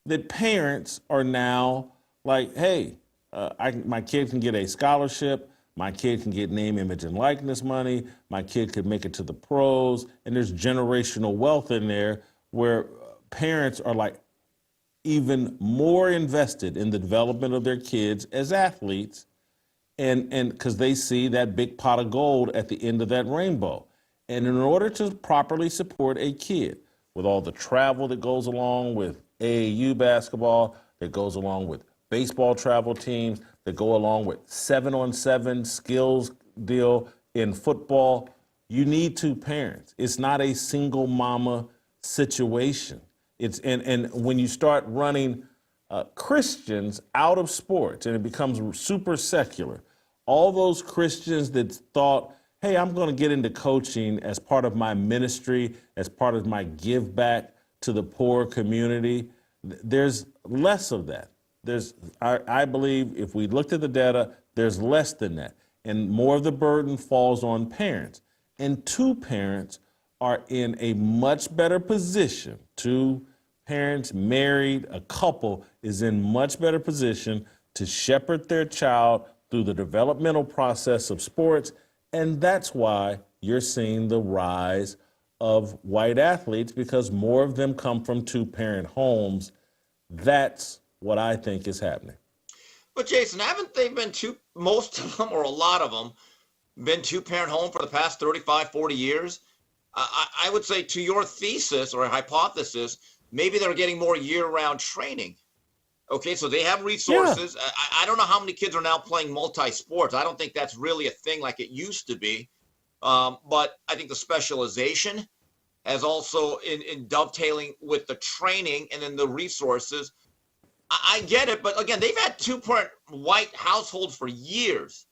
that parents are now like, hey, my kid can get a scholarship, my kid can get name, image, and likeness money, my kid could make it to the pros, and there's generational wealth in there where parents are like even more invested in the development of their kids as athletes, and because they see that big pot of gold at the end of that rainbow. And in order to properly support a kid, with all the travel that goes along with AAU basketball, that goes along with baseball travel teams, that go along with 7-on-7 skills deal in football. You need two parents. It's not a single mama situation. And when you start running Christians out of sports and it becomes super secular, all those Christians that thought, hey, I'm going to get into coaching as part of my ministry, as part of my give back to the poor community, there's less of that. I believe if we looked at the data, there's less than that. And more of the burden falls on parents. And two parents are in a much better position. Two parents married, a couple is in much better position to shepherd their child through the developmental process of sports. And that's why you're seeing the rise of white athletes, because more of them come from two-parent homes. That's what I think is happening. But Jason, haven't they been most of them, or a lot of them, been two-parent home for the past 35, 40 years? I would say, to your thesis or hypothesis, maybe they're getting more year-round training. Okay, so they have resources. Yeah. I don't know how many kids are now playing multi-sports. I don't think that's really a thing like it used to be. But I think the specialization has also in dovetailing with the training and then the resources. I get it, but again, they've had two-parent white households for years,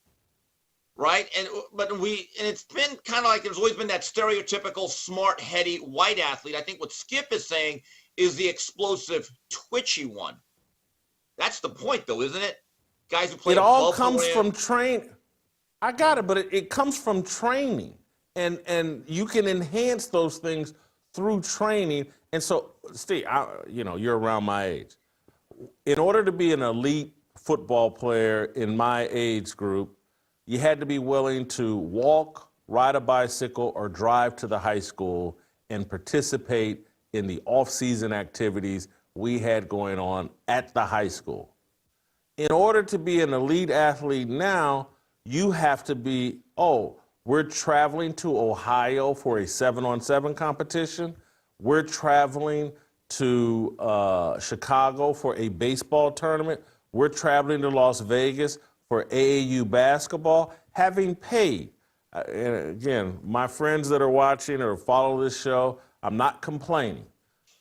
right? And it's been kind of like there's always been that stereotypical smart, heady white athlete. I think what Skip is saying is the explosive, twitchy one. That's the point, though, isn't it? Guys who play. It all comes from training. I got it, but it comes from training, and you can enhance those things through training. And so, Steve, you're around my age. In order to be an elite football player in my age group, you had to be willing to walk, ride a bicycle, or drive to the high school and participate in the off-season activities we had going on at the high school. In order to be an elite athlete now, you have to be, we're traveling to Ohio for a 7-on-7 competition. We're traveling to Chicago for a baseball tournament. We're traveling to Las Vegas for AAU basketball, having paid. And again, my friends that are watching or follow this show, I'm not complaining,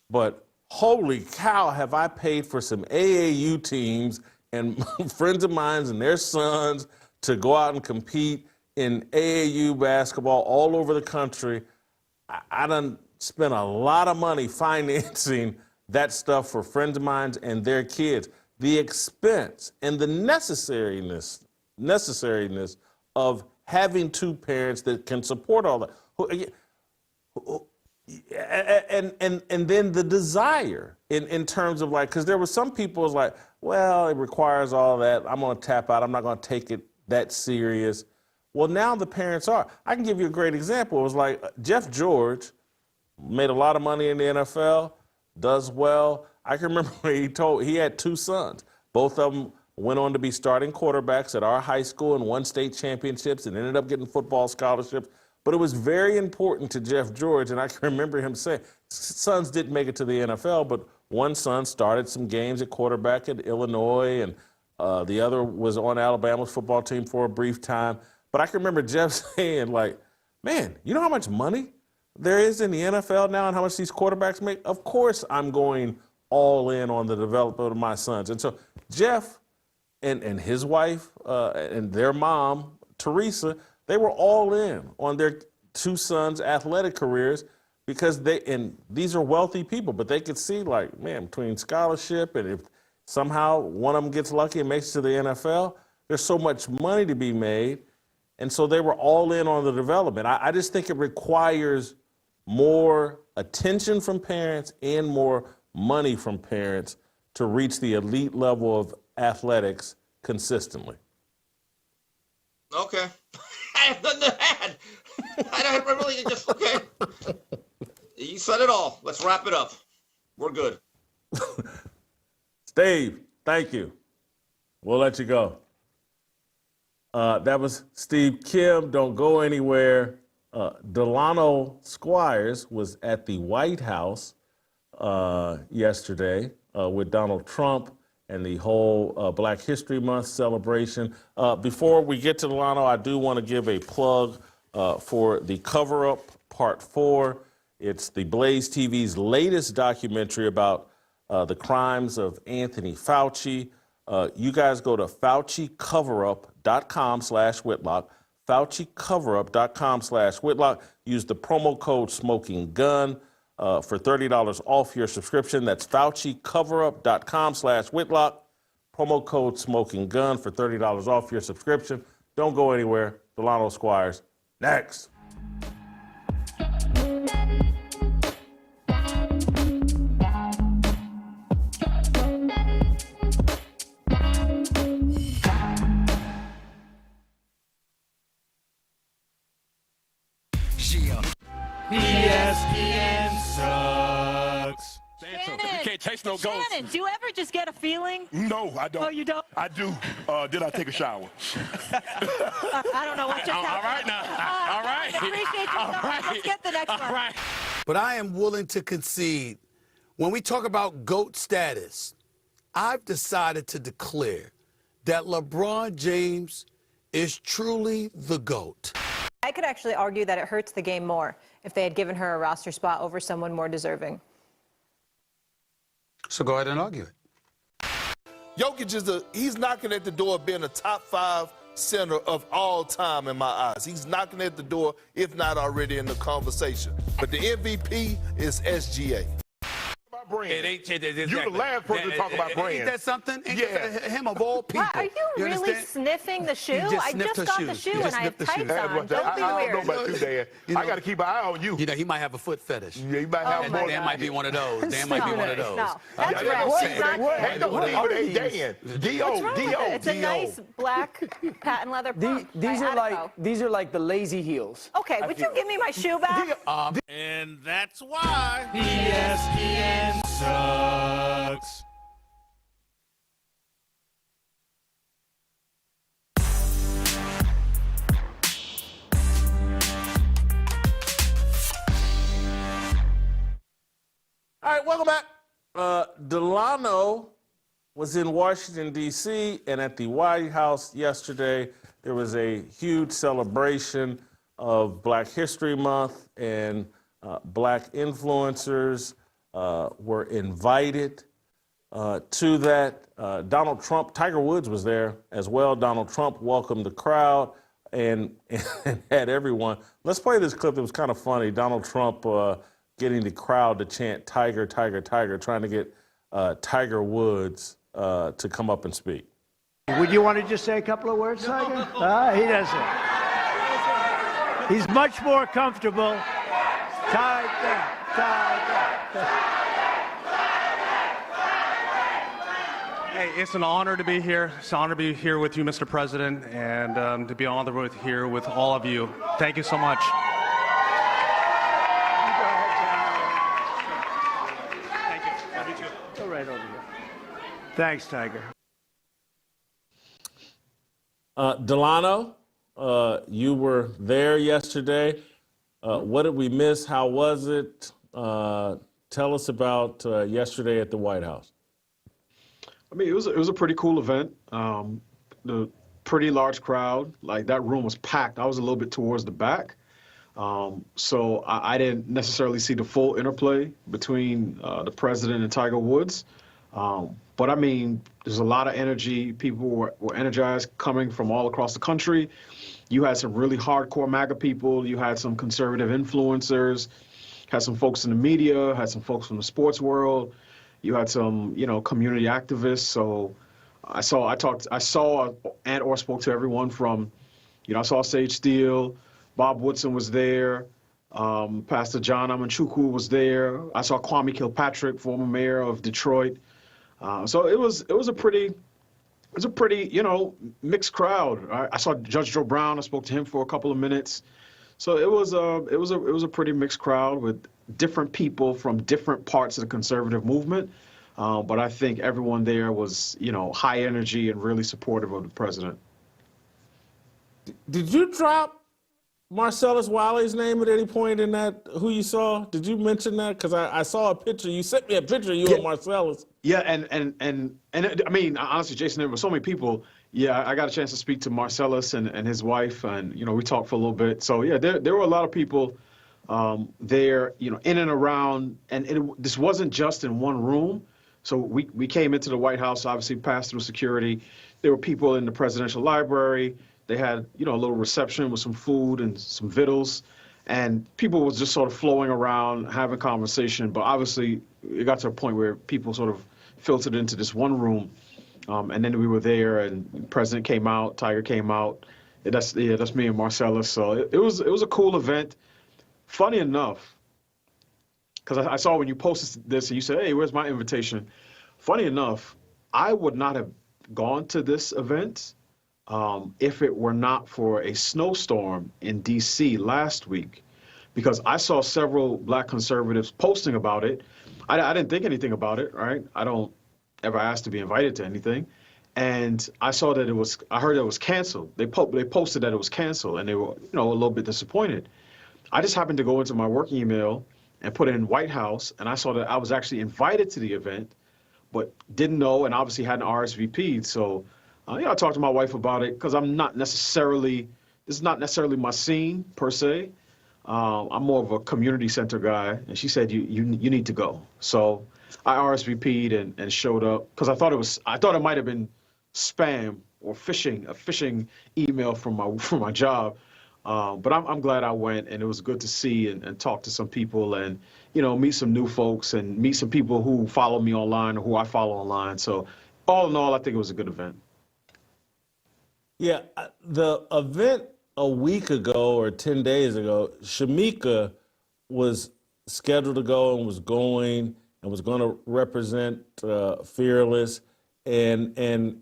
but holy cow, have I paid for some AAU teams and friends of mine and their sons to go out and compete in AAU basketball all over the country. I done spent a lot of money financing that stuff for friends of mine and their kids. The expense and the necessariness of having two parents that can support all that. And then the desire in terms of because there were some people was like, well, it requires all that. I'm going to tap out. I'm not going to take it that serious. Well, now the parents are. I can give you a great example. It was like Jeff George made a lot of money in the NFL, does well. I can remember he had two sons. Both of them went on to be starting quarterbacks at our high school and won state championships and ended up getting football scholarships. But it was very important to Jeff George, and I can remember him saying, sons didn't make it to the NFL, but one son started some games at quarterback at Illinois, and the other was on Alabama's football team for a brief time. But I can remember Jeff saying, man, you know how much money there is in the NFL now and how much these quarterbacks make? Of course I'm going all in on the development of my sons. And so Jeff and his wife and their mom, Teresa, they were all in on their two sons' athletic careers because these are wealthy people, but they could see between scholarship and if somehow one of them gets lucky and makes it to the NFL, there's so much money to be made. And so they were all in on the development. I just think it requires more attention from parents and more money from parents to reach the elite level of athletics consistently. Okay. I have nothing to add. I really just, okay. You said it all. Let's wrap it up. We're good. Steve, thank you. We'll let you go. That was Steve Kim. Don't go anywhere. Delano Squires was at the White House yesterday with Donald Trump and the whole Black History Month celebration. Before we get to Delano, I do want to give a plug for The Cover-Up Part 4. It's the Blaze TV's latest documentary about the crimes of Anthony Fauci. You guys go to FauciCoverup.com/Whitlock, FauciCoverup.com/Whitlock. Use the promo code SMOKINGGUN for $30 off your subscription. That's FauciCoverup.com/Whitlock. Promo code SMOKINGGUN for $30 off your subscription. Don't go anywhere. Delano Squires, next. ESPN sucks. Shannon, you can't taste no ghost. Shannon, do you ever just get a feeling? No, I don't. Oh, you don't? I do. Did I take a shower? I don't know what just happened. All right now. All right. I appreciate you. All right. Let's get the next one. All right. But I am willing to concede, when we talk about GOAT status, I've decided to declare that LeBron James is truly the GOAT. I could actually argue that it hurts the game more if they had given her a roster spot over someone more deserving. So go ahead and argue it. Jokic he's knocking at the door of being a top 5 center of all time in my eyes. He's knocking at the door, if not already in the conversation. But the MVP is SGA. It ain't exactly. You're the last person to talk about brand. Ain't that something? Ain't Yeah. that him of all people. Wow, are you really understand? sniffing the shoe? just I sniffed just her got the shoes. shoe You and just I have sniffed the tights shoes. on. Don't be I weird. don't know about you, Dan. I got to keep an eye on you. You know, he might have a foot fetish. Yeah, you might have Oh, more. my Dan God. might be one of those. Dan might be one of those. No, that's Hey, red. what? It's not Hey, red. what are these? Dan. D.O. What's wrong with it? It's a nice black patent leather pump. These are like the lazy heels. Okay, would you give me my shoe back? And that's why ESPN sucks. All right, welcome back. Delano was in Washington, D.C., and at the White House yesterday, there was a huge celebration of Black History Month, and Black influencers were invited to that. Donald Trump, Tiger Woods was there as well. Donald Trump welcomed the crowd and had everyone. Let's play this clip. It was kind of funny. Donald Trump getting the crowd to chant "Tiger, Tiger, Tiger," trying to get Tiger Woods to come up and speak. Would you want to just say a couple of words, Tiger? He doesn't. He's much more comfortable. Tiger, Tiger. Hey, it's an honor to be here. It's an honor to be here with you, Mr. President, and to be on the road here with all of you. Thank you so much. Thank you. Love you too. Go right over here. Thanks, Tiger. Delano, you were there yesterday. What did we miss? How was it? Tell us about yesterday at the White House. I mean, it was a pretty cool event. The pretty large crowd, like that room was packed. I was a little bit towards the back, so I didn't necessarily see the full interplay between the president and Tiger Woods. But I mean, there's a lot of energy. People were energized coming from all across the country. You had some really hardcore MAGA people. You had some conservative influencers, had some folks in the media, had some folks from the sports world. You had some, community activists. So I saw and or spoke to everyone from, I saw Sage Steele, Bob Woodson was there, Pastor John Amanchukwu was there. I saw Kwame Kilpatrick, former mayor of Detroit. So it was a pretty, mixed crowd. I saw Judge Joe Brown. I spoke to him for a couple of minutes. So it was a pretty mixed crowd with different people from different parts of the conservative movement. But I think everyone there was, high energy and really supportive of the president. Did you drop Marcellus Wiley's name at any point in that, who you saw? Did you mention that? Because I saw a picture. You sent me a picture of you and Marcellus. Yeah, and I mean, honestly, Jason, there were so many people. Yeah, I got a chance to speak to Marcellus and his wife, and we talked for a little bit. So yeah, there were a lot of people there, in and around, and this wasn't just in one room. So we came into the White House, obviously passed through security. There were people in the presidential library. They had, a little reception with some food and some victuals, and people was just sort of flowing around, having conversation. But obviously, it got to a point where people sort of filtered into this one room, and then we were there, and the president came out, Tiger came out. That's me and Marcellus. So it was a cool event. Funny enough, because I saw when you posted this and you said, "Hey, where's my invitation?" Funny enough, I would not have gone to this event if it were not for a snowstorm in D.C. last week, because I saw several black conservatives posting about it. I didn't think anything about it, right? I don't ever ask to be invited to anything. And I saw that I heard it was canceled. They posted that it was canceled, and they were, a little bit disappointed. I just happened to go into my work email and put in White House, and I saw that I was actually invited to the event, but didn't know, and obviously hadn't RSVP'd. So, I talked to my wife about it, because this is not necessarily my scene per se. I'm more of a community center guy, and she said you need to go. So I RSVP'd and showed up, because I thought it might have been spam or a phishing email from my job. But I'm glad I went, and it was good to see and talk to some people, and meet some new folks, and meet some people who follow me online or who I follow online. So all in all, I think it was a good event. Yeah, the event a week ago or 10 days ago, Shamika was scheduled to go and was going to represent Fearless, and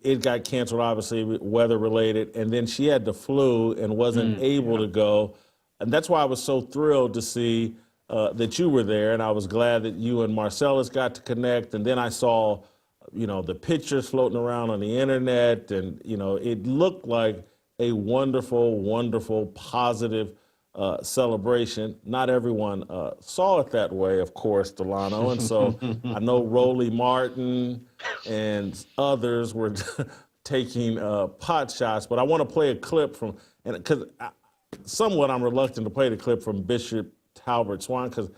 it got canceled, obviously, weather related, and then she had the flu and wasn't able to go. And that's why I was so thrilled to see that you were there, and I was glad that you and Marcellus got to connect. And then I saw the pictures floating around on the internet, and, it looked like a wonderful, wonderful, positive celebration. Not everyone saw it that way, of course, Delano. And so I know Roly Martin and others were taking pot shots, but I want to play a clip from, and because somewhat I'm reluctant to play the clip from Bishop Talbot Swan, because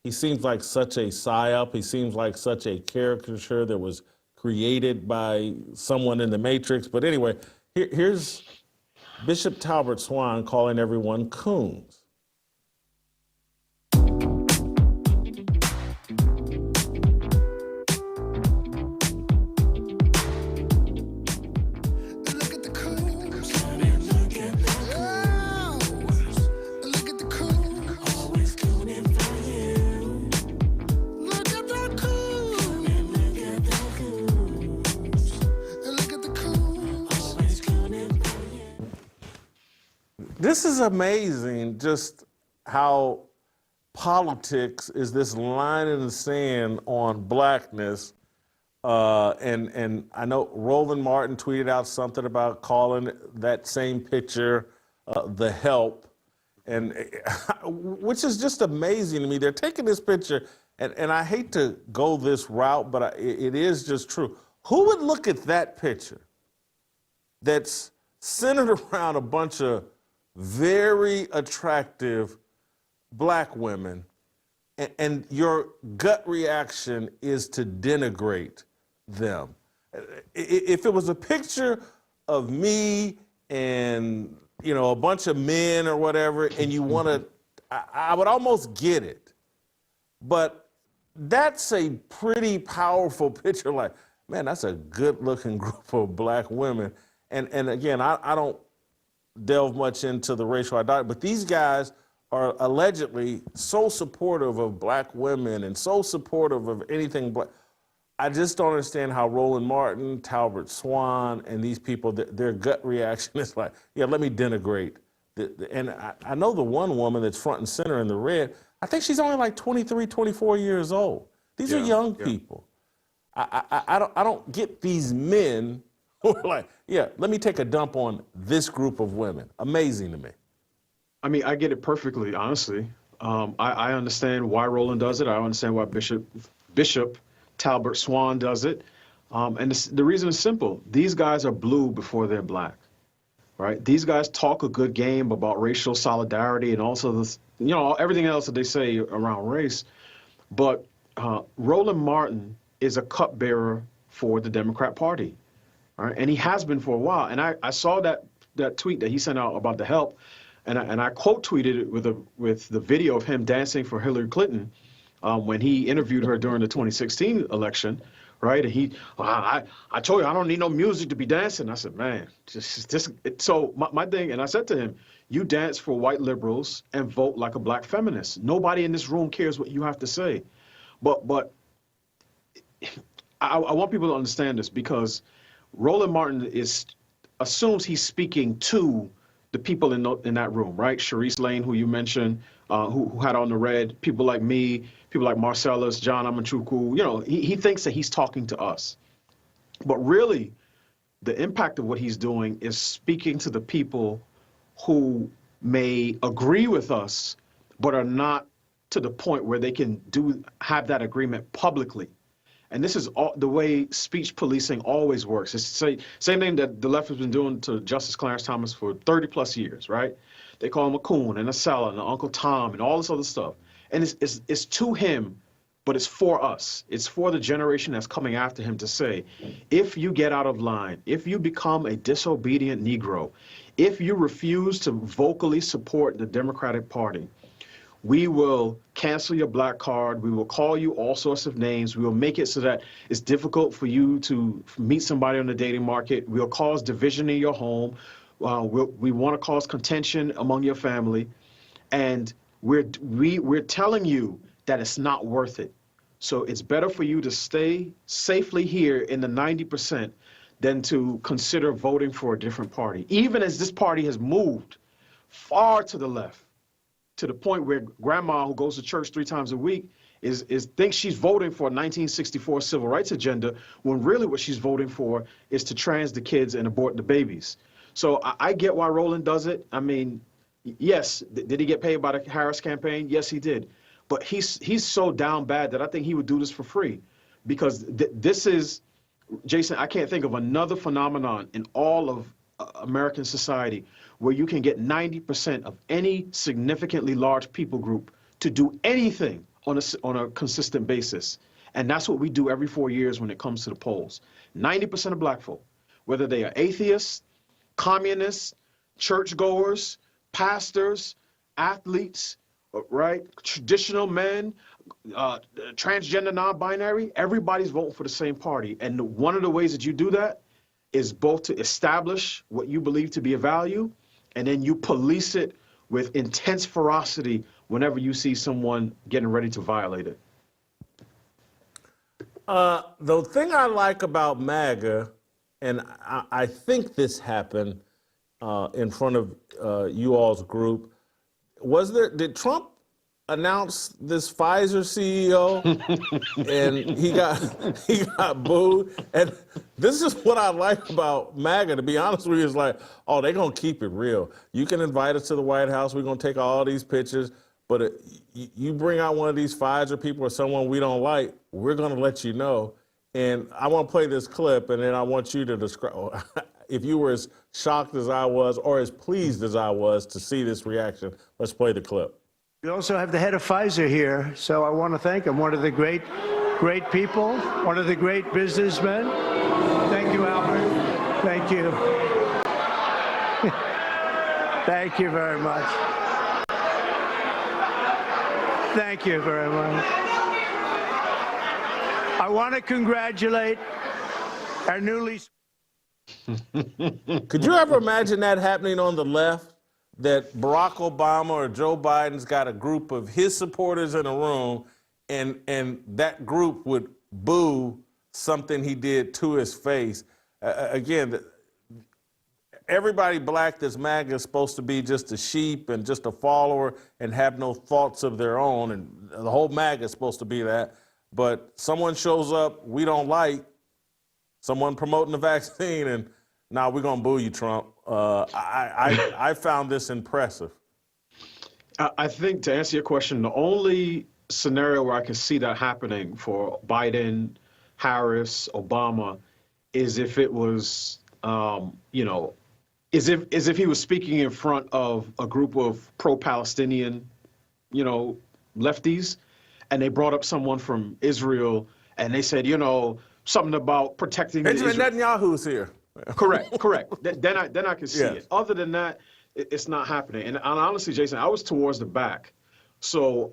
he seems like such a psyop. He seems like such a caricature that was created by someone in the Matrix. But anyway, here's Bishop Talbot Swan calling everyone coons. This is amazing, just how politics is this line in the sand on blackness. And I know Roland Martin tweeted out something about calling that same picture the help, and which is just amazing to me. They're taking this picture, and I hate to go this route, but it is just true. Who would look at that picture that's centered around a bunch of very attractive black women, and your gut reaction is to denigrate them? If it was a picture of me and a bunch of men or whatever, and you want to, I would almost get it. But that's a pretty powerful picture. Like, man, that's a good-looking group of black women. And again, I don't delve much into the racial identity, but these guys are allegedly so supportive of black women and so supportive of anything black. I just don't understand how Roland Martin, Talbot Swan, and these people, their gut reaction is like, yeah, let me denigrate. And I know the one woman that's front and center in the red, I think she's only like 23, 24 years old. These are young people. I don't get these men who are like, yeah, let me take a dump on this group of women. Amazing to me. I mean, I get it perfectly, honestly. I understand why Roland does it. I understand why Bishop Talbot Swan does it. And the reason is simple. These guys are blue before they're black, right? These guys talk a good game about racial solidarity and also this, you know, everything else that they say around race. But Roland Martin is a cupbearer for the Democrat Party, all right? And he has been for a while. And I saw that tweet that he sent out about the help, and I quote tweeted it with the video of him dancing for Hillary Clinton when he interviewed her during the 2016 election, right? And I told you I don't need no music to be dancing. I said, man, so my thing, and I said to him, you dance for white liberals and vote like a black feminist. Nobody in this room cares what you have to say, but I want people to understand this, because Roland Martin assumes he's speaking to the people in that room, right? Sharice Lane, who you mentioned, who had on the red, people like me, people like Marcellus, John Amachuku, you know, he thinks that he's talking to us. But really, the impact of what he's doing is speaking to the people who may agree with us, but are not to the point where they can have that agreement publicly. And this is the way speech policing always works. It's the same thing that the left has been doing to Justice Clarence Thomas for 30 plus years, right? They call him a coon and a seller and an Uncle Tom and all this other stuff. And it's to him, but it's for us. It's for the generation that's coming after him to say, if you get out of line, if you become a disobedient Negro, if you refuse to vocally support the Democratic Party, we will cancel your black card. We will call you all sorts of names. We will make it so that it's difficult for you to meet somebody on the dating market. We'll cause division in your home. We want to cause contention among your family. And we're telling you that it's not worth it. So it's better for you to stay safely here in the 90% than to consider voting for a different party, even as this party has moved far to the left, to the point where grandma, who goes to church 3 times a week, thinks she's voting for a 1964 civil rights agenda, when really what she's voting for is to trans the kids and abort the babies. So I get why Roland does it. I mean, yes, did he get paid by the Harris campaign? Yes, he did. But he's so down bad that I think he would do this for free, because this is, Jason, I can't think of another phenomenon in all of American society where you can get 90% of any significantly large people group to do anything on a consistent basis. And that's what we do every 4 years when it comes to the polls. 90% of black folk, whether they are atheists, communists, churchgoers, pastors, athletes, right, traditional men, transgender, non-binary, everybody's voting for the same party. And one of the ways that you do that is both to establish what you believe to be a value, and then you police it with intense ferocity whenever you see someone getting ready to violate it. The thing I like about MAGA, and I think this happened in front of you all's group, did Trump announce this Pfizer CEO and he got booed? And this is what I like about MAGA, to be honest with you, is like, oh, they're gonna keep it real. You can invite us to the White House, we're gonna take all these pictures, but you bring out one of these Pfizer people or someone we don't like, we're gonna let you know. And I want to play this clip, and then I want you to describe if you were as shocked as I was or as pleased as I was to see this reaction. Let's play the clip. We also have the head of Pfizer here, so I want to thank him. One of the great people, one of the great businessmen. Thank you, Albert. Thank you. Thank you very much. Thank you very much. I want to congratulate our newly... Could you ever imagine that happening on the left? That Barack Obama or Joe Biden's got a group of his supporters in a room, and that group would boo something he did to his face. Again, everybody black that's MAGA is supposed to be just a sheep and just a follower and have no thoughts of their own, and the whole MAGA is supposed to be that. But someone shows up we don't like, someone promoting the vaccine, and now we're gonna boo you, Trump. I found this impressive. I think to answer your question, the only scenario where I can see that happening for Biden, Harris, Obama, is if it was, is if he was speaking in front of a group of pro-Palestinian, lefties, and they brought up someone from Israel, and they said, something about protecting Benjamin Israel. Netanyahu's here. Correct. Then I can see Yes. it. Other than that, it's not happening. And honestly, Jason, I was towards the back. So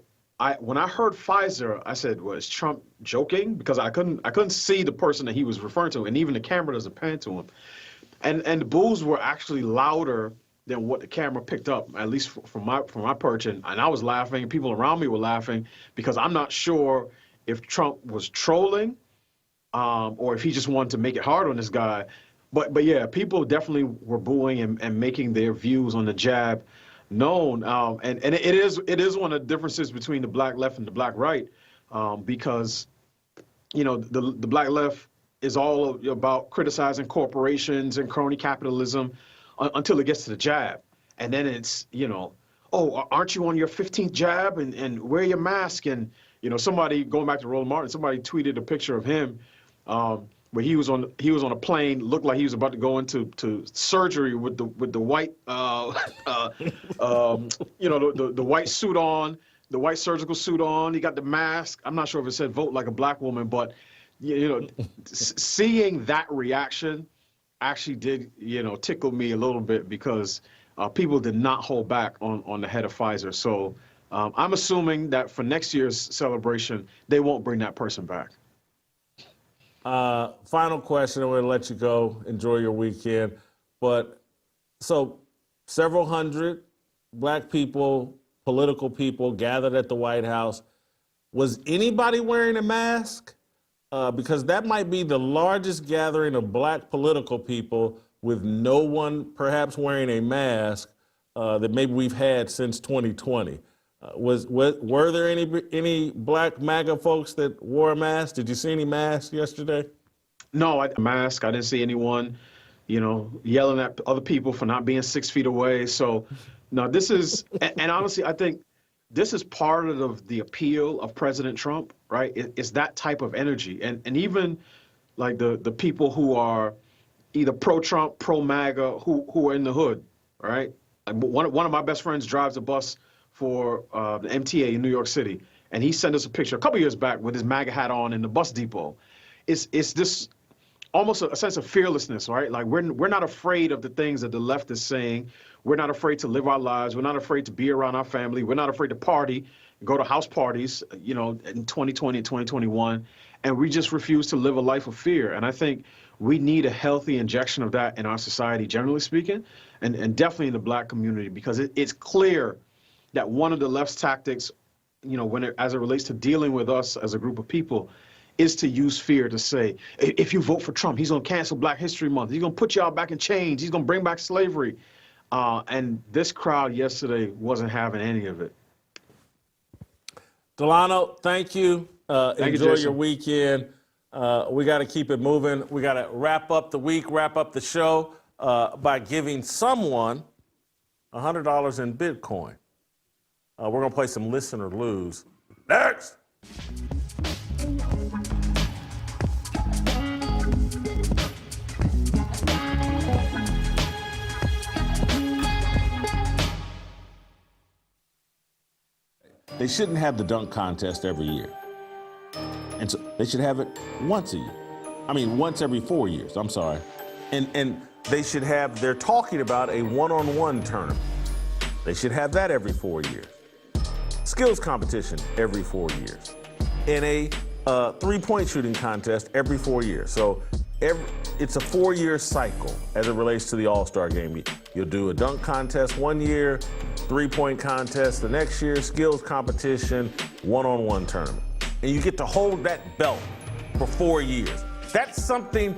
when I heard Pfizer, I said, "Was Trump joking?" Because I couldn't see the person that he was referring to, and even the camera doesn't pan to him. And the boos were actually louder than what the camera picked up, at least from my perch. And I was laughing. People around me were laughing because I'm not sure if Trump was trolling or if he just wanted to make it hard on this guy. But yeah, people definitely were booing and making their views on the jab known. And it is one of the differences between the black left and the black right, because the black left is all about criticizing corporations and crony capitalism until it gets to the jab, and then it's oh, aren't you on your 15th jab and wear your mask? And somebody, going back to Roland Martin, somebody tweeted a picture of him where he was on a plane, looked like he was about to go into surgery with the white the white suit on, the white surgical suit on. He got the mask. I'm not sure if it said "vote like a black woman," but seeing that reaction actually did tickle me a little bit, because people did not hold back on the head of Pfizer. So I'm assuming that for next year's celebration, they won't bring that person back. Final question, I'm going to let you go. Enjoy your weekend. But so several hundred black people, political people gathered at the White House. Was anybody wearing a mask? Because that might be the largest gathering of black political people with no one perhaps wearing a mask that maybe we've had since 2020. Were there any black MAGA folks that wore a mask? Did you see any masks yesterday? No, I didn't see anyone, yelling at other people for not being 6 feet away. So, no, this is, and honestly, I think this is part of the appeal of President Trump, right? It's that type of energy. And even like the people who are either pro-Trump, pro-MAGA, who are in the hood, right? One of my best friends drives a bus for the MTA in New York City, and he sent us a picture a couple years back with his MAGA hat on in the bus depot. It's this almost a sense of fearlessness, right? Like we're not afraid of the things that the left is saying. We're not afraid to live our lives. We're not afraid to be around our family. We're not afraid to party, go to house parties, in 2020 and 2021, and we just refuse to live a life of fear. And I think we need a healthy injection of that in our society, generally speaking, and definitely in the black community, because it's clear that one of the left's tactics, as it relates to dealing with us as a group of people, is to use fear to say, if you vote for Trump, he's going to cancel Black History Month. He's going to put y'all back in chains. He's going to bring back slavery. And this crowd yesterday wasn't having any of it. Delano, thank you. Enjoy Jason. your weekend. We got to keep it moving. We got to wrap up the week, wrap up the show by giving someone $100 in Bitcoin. We're going to play some Listen or Lose. Next. They shouldn't have the dunk contest every year. And so they should have it once a year. Once every 4 years, I'm sorry. And they should have, they're talking about a one-on-one tournament. They should have that every 4 years. Skills competition every 4 years. And a three-point shooting contest every 4 years. So it's a 4-year cycle as it relates to the All-Star game. You'll do a dunk contest 1 year, three-point contest the next year, skills competition, one-on-one tournament. And you get to hold that belt for 4 years. That's something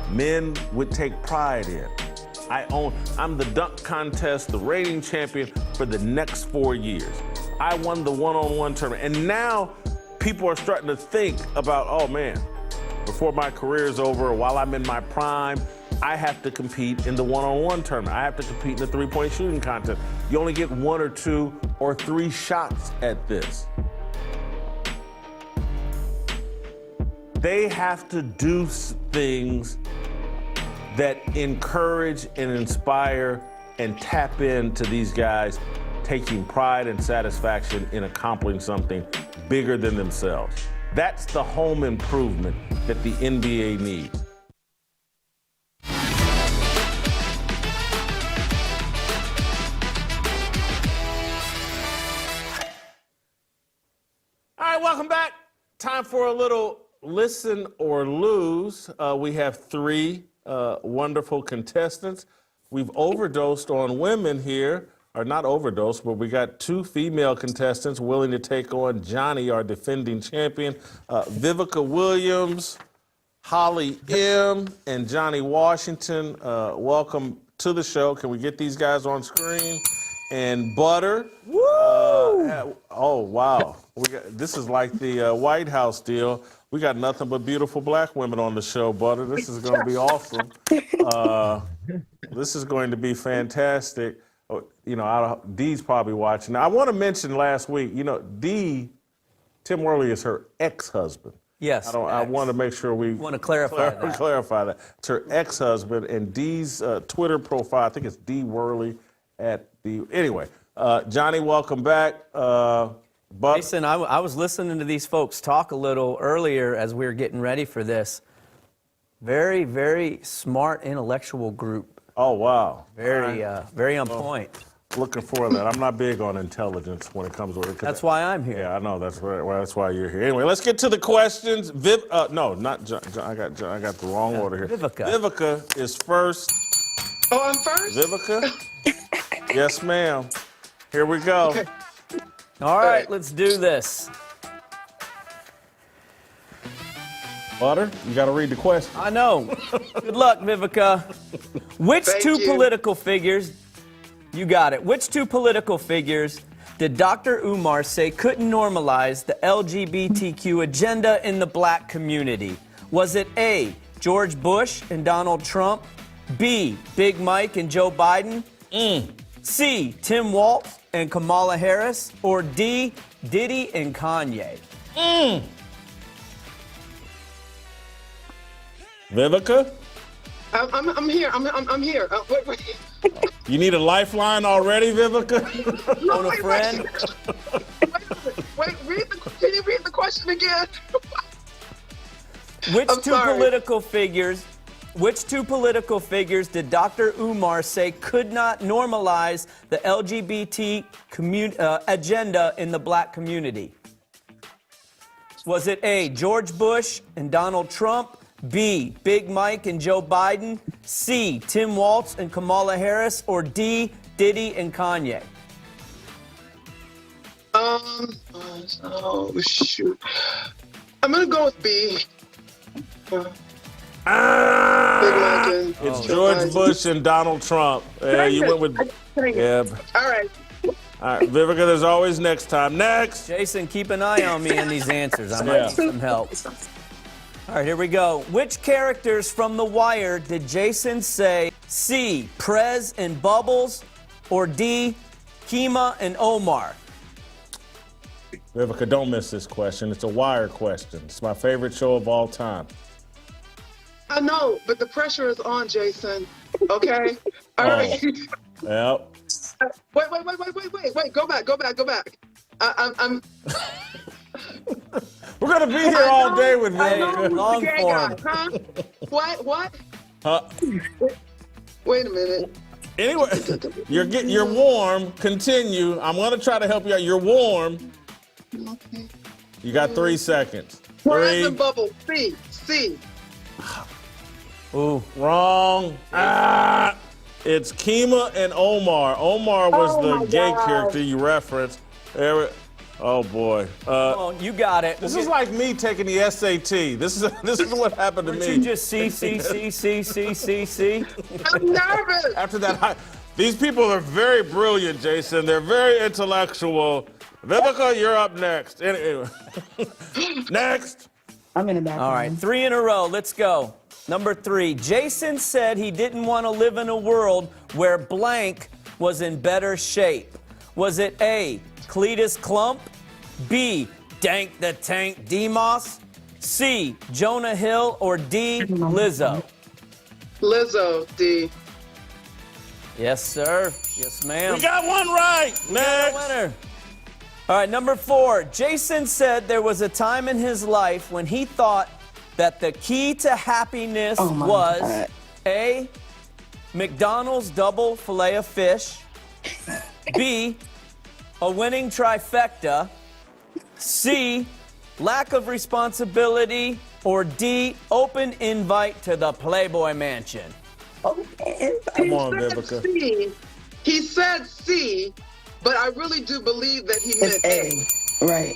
men would take pride in. I'm the dunk contest, the reigning champion for the next 4 years. I won the one-on-one tournament. And now people are starting to think about, oh man, before my career is over, while I'm in my prime, I have to compete in the one-on-one tournament. I have to compete in the three-point shooting contest. You only get 1 or 2 or 3 shots at this. They have to do things that encourage and inspire and tap into these guys taking pride and satisfaction in accomplishing something bigger than themselves. That's the home improvement that the NBA needs. All right, welcome back. Time for a little listen or lose. We have 3 wonderful contestants. We've overdosed on women here, or not overdosed, but we got 2 female contestants willing to take on Johnny, our defending champion. Vivica Williams, Holly M., and Johnny Washington. Welcome to the show. Can we get these guys on screen? And Butter. Woo! Oh, wow. This is like the White House deal. We got nothing but beautiful black women on the show, Butter. This is going to be awesome. This is going to be fantastic. You know, Dee's probably watching. Now, I want to mention last week, you know, Dee, Tim Worley is her ex-husband. Yes. I want to make sure we want to clarify that. It's her ex-husband, and Dee's Twitter profile, I think it's Dee Worley at the. Anyway, Johnny, welcome back. Jason, I was listening to these folks talk a little earlier as we were getting ready for this. Very, very smart intellectual group. Oh, wow. Very on point. Looking for that. I'm not big on intelligence when it comes to it. That's why I'm here. Yeah, I know. That's why you're here. Anyway, let's get to the questions. No, not John. I got the wrong order here. Vivica. Vivica is first. Oh, I'm first? Vivica? Yes, ma'am. Here we go. Okay. All right, let's do this. Butter, you got to read the question. I know. Good luck, Vivica. Which Thank two you. political figures, you got it, which 2 political figures did Dr. Umar say couldn't normalize the LGBTQ agenda in the black community? Was it A, George Bush and Donald Trump, B, Big Mike and Joe Biden, C, Tim Walz and Kamala Harris, or D, Diddy and Kanye? Vivica? I'm here. I'm here. Wait. You need a lifeline already, Vivica? No, On a friend? Wait, can you read the question again? Which I'm two sorry. political figures did Dr. Umar say could not normalize the LGBT agenda in the black community? Was it A, George Bush and Donald Trump, B, Big Mike and Joe Biden, C, Tim Walz and Kamala Harris, or D, Diddy and Kanye? Oh shoot. I'm gonna go with B. It's George Bush and Donald Trump. You went with. Yeah. All right. All right, Vivica, there's always next time. Next. Jason, keep an eye on me in these answers. I might need some help. All right, here we go. Which characters from The Wire did Jason say C, Prez and Bubbles, or D, Kima and Omar? Vivica, don't miss this question. It's a Wire question. It's my favorite show of all time. I know, but the pressure is on, Jason. Okay. All right. Yep. Wait. Go back. I'm. We're gonna be here all day with Vivica. Long form. Huh? What? Huh? Wait a minute. Anyway, you're warm. Continue. I'm gonna try to help you out. You're warm. Okay. You got 3 seconds. Prez and Bubble. C. Ooh, wrong. It's Kima and Omar. Omar was the gay character you referenced. Oh boy. You got it. This is like me taking the SAT. This is what happened to me. You just C. I'm nervous. After that, these people are very brilliant, Jason. They're very intellectual. Vivica, you're up next. Anyway. Next. I'm in the back. All right, 3 in a row. Let's go. Number 3. Jason said he didn't want to live in a world where blank was in better shape? Was it A, Cletus Klump, B, Dank the Tank Demos, C, Jonah Hill, or D, Lizzo? Lizzo, D. Yes, sir. Yes, ma'am. We got one right. We got a winner. All right, number 4. Jason said there was a time in his life when he thought that the key to happiness was A, McDonald's double filet of fish, B, a winning trifecta, C, lack of responsibility, or D, open invite to the Playboy Mansion. Come on, Vivica. C. He said C, but I really do believe that he meant A. Right.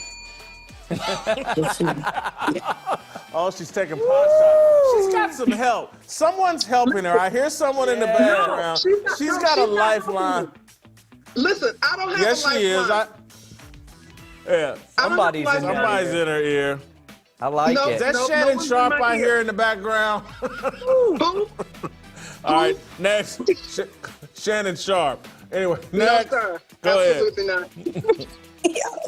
Oh, she's taking pot shots. She's got some help. Someone's helping her. I hear someone in the background. She's got a lifeline. Listen, I don't have Yes, a lifeline. she is. Yeah. Somebody's in her Somebody's ear. in her ear. I like No, it. Is that no, Shannon one's in Sharp my I ear. hear in the background? Who? All right, next. Shannon Sharp. Anyway, No, next. sir. Go ahead. Absolutely not.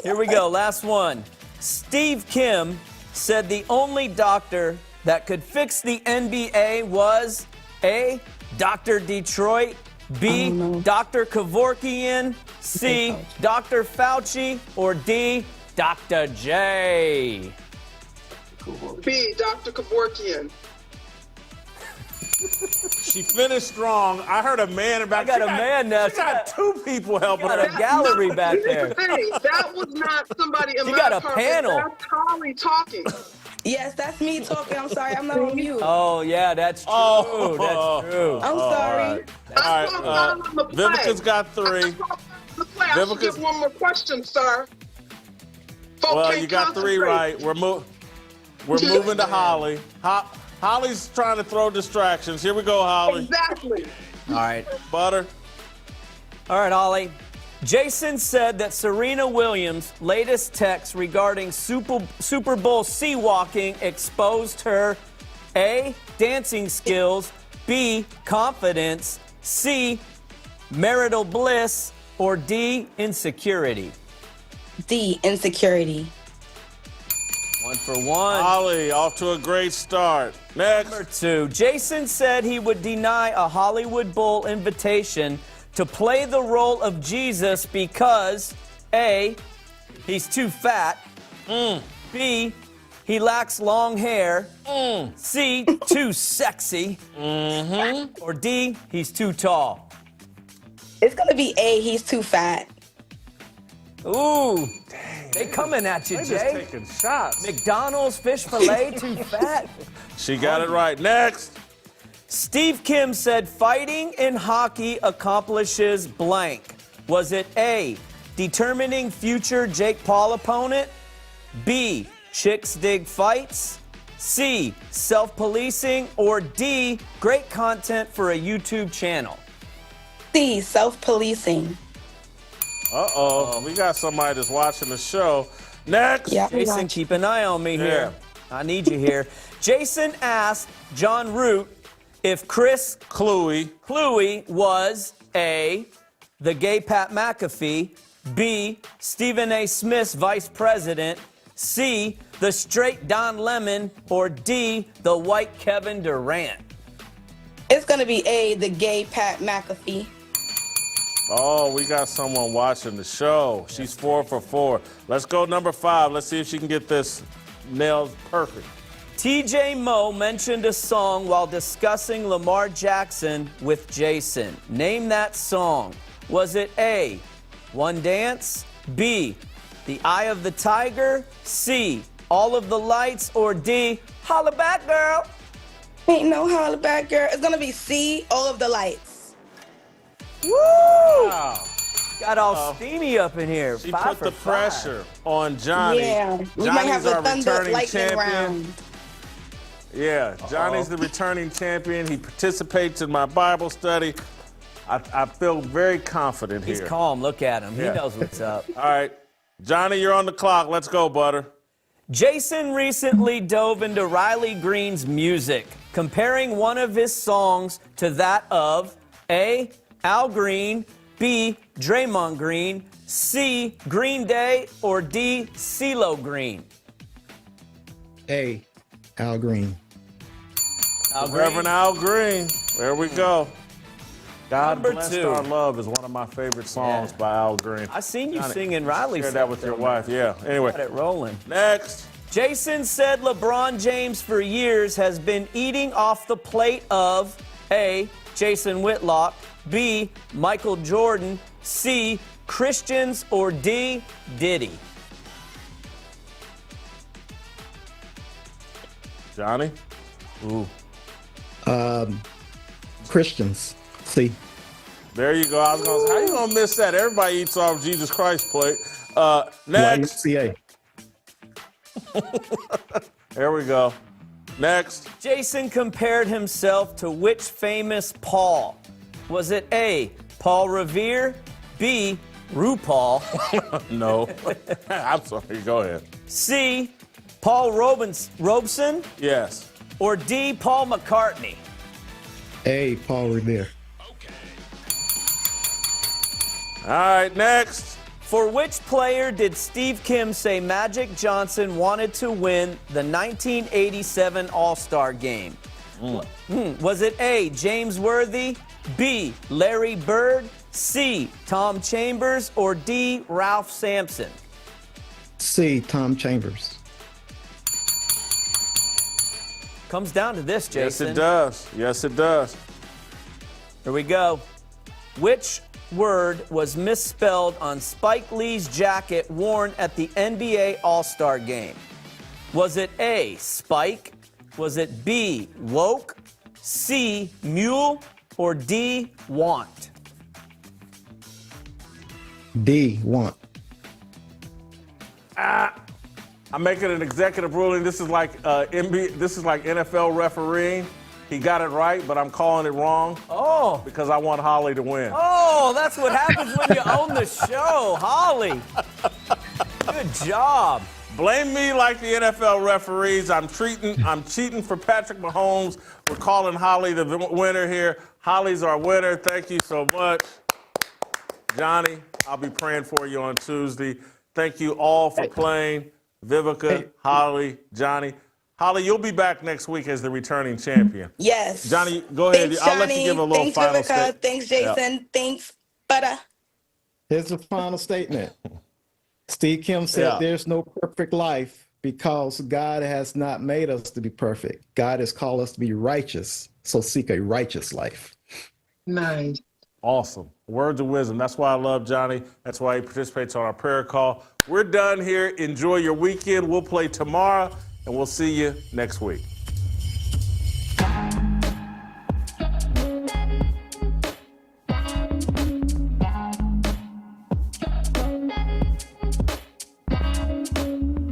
Here we go, last one. Steve Kim said the only doctor that could fix the NBA was A, Dr. Detroit, B, Dr. Kevorkian, C, Dr. Fauci, or D, Dr. J. B, Dr. Kevorkian. She finished strong. I heard a man about. I got a man now. She got two people helping got her. a gallery back there. Hey, that was not somebody in You my got a purpose. panel. That's Holly talking. Yes, that's me talking. I'm sorry, I'm not on mute. Oh, yeah, that's true. Oh. That's true. I'm sorry. All right, Vivica's got 3. I should get one more question, sir. Well, you got 3 right. We're moving to Holly. Holly's trying to throw distractions. Here we go, Holly. Exactly. All right. Butter. All right, Ollie. Jason said that Serena Williams' latest text regarding Super Bowl sea-walking exposed her A, dancing skills, B, confidence, C, marital bliss, or D, insecurity. D, insecurity. 1 for 1. Holly, off to a great start. Next. Number 2. Jason said he would deny a Hollywood Bowl invitation to play the role of Jesus because A, he's too fat, B, he lacks long hair, C, too sexy, or D, he's too tall. It's gonna be A, he's too fat. Ooh, they coming at you, They Jay. just taking shots. McDonald's fish fillet, too fat. She got it right. Next. Steve Kim said fighting in hockey accomplishes blank. Was it A, determining future Jake Paul opponent, B, chicks dig fights, C, self-policing, or D, great content for a YouTube channel? C, self-policing. Uh-oh. We got somebody that's watching the show. Next. Jason, keep an eye on me here. I need you here. Jason asked John Root if Chris Cluey was A, the gay Pat McAfee, B, Stephen A. Smith's vice president, C, the straight Don Lemon, or D, the white Kevin Durant? It's gonna be A, the gay Pat McAfee. Oh, we got someone watching the show. She's 4 for 4. Let's go number 5. Let's see if she can get this nailed perfect. TJ Moe mentioned a song while discussing Lamar Jackson with Jason. Name that song. Was it A, One Dance, B, The Eye of the Tiger, C, All of the Lights, or D, Holla Back Girl? Ain't no holla back, girl. It's gonna be C, All of the Lights. Woo! Wow. Got all steamy up in here. She 5 put for the 5. pressure on Johnny. Yeah, we might have Johnny's the our Thunder returning lightning champion. round. Yeah, Johnny's the returning champion. He participates in my Bible study. I feel very confident here. He's calm. Look at him. Yeah. He knows what's up. All right. Johnny, you're on the clock. Let's go, Butter. Jason recently dove into Riley Green's music, comparing one of his songs to that of A, Al Green, B, Draymond Green, C, Green Day, or D, CeeLo Green? A, Al Green. Al Green. Reverend Al Green. There we go. God Number Bless 2. Our Love is one of my favorite songs by Al Green. I seen you Johnny, singing Riley. share that with your wife. Yeah. Anyway. Got it rolling. Next. Jason said LeBron James for years has been eating off the plate of A, Jason Whitlock, B, Michael Jordan, C, Christians, or D, Diddy? Johnny? Ooh. Christians. C. There you go. I was going to say, how you going to miss that? Everybody eats off Jesus Christ plate. Next. YMCA. There we go. Next. Jason compared himself to which famous Paul? Was it A, Paul Revere, B, RuPaul? No. I'm sorry. Go ahead. C, Paul Robeson? Yes. Or D, Paul McCartney? A, Paul Revere. All right, next. For which player did Steve Kim say Magic Johnson wanted to win the 1987 All-Star Game? Was it A, James Worthy, B, Larry Bird, C, Tom Chambers, or D, Ralph Sampson? C, Tom Chambers. Comes down to this, Jason. Yes, it does. Yes, it does. Here we go. Which word was misspelled on Spike Lee's jacket worn at the NBA All-Star Game? Was it A, spike? Was it B, woke? C, mule? Or D, want? D, want. I'm making an executive ruling. This is like This is like NFL refereeing. He got it right, but I'm calling it wrong. Oh. Because I want Holly to win. Oh, that's what happens when you own the show, Holly. Good job. Blame me like the NFL referees. I'm cheating for Patrick Mahomes. We're calling Holly the winner here. Holly's our winner. Thank you so much. Johnny, I'll be praying for you on Tuesday. Thank you all for playing. Vivica, Holly, Johnny. Holly, you'll be back next week as the returning champion. Yes. Johnny, go ahead. Thanks, I'll let you give a little Thanks, final Vivica. statement. Thanks, Jason. Thanks, Butter. Here's the final statement. Steve Kim said there's no perfect life because God has not made us to be perfect. God has called us to be righteous, so seek a righteous life. Nice. Awesome. Words of wisdom. That's why I love Johnny. That's why he participates on our prayer call. We're done here. Enjoy your weekend. We'll play tomorrow, and we'll see you next week.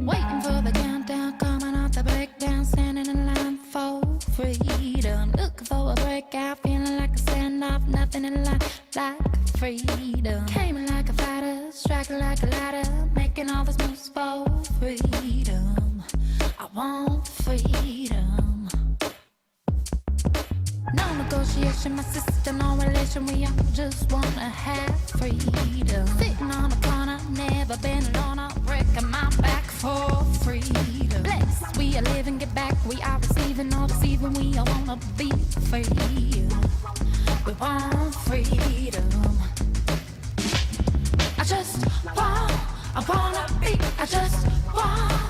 Waiting for the countdown, coming off the breakdown, standing in line for freedom. Looking for a breakout, feeling like a standoff, nothing in life like freedom. Came in like a fighter, striking like a ladder, making all those moves for freedom. I want freedom. No negotiation, my sister, no relation. We all just wanna have freedom. Sitting on a corner, never been alone. I'm breaking my back for freedom. Blessed, we are living, get back. We are receiving, all deceiving. We all wanna be free. We want freedom. I wanna be. I just want.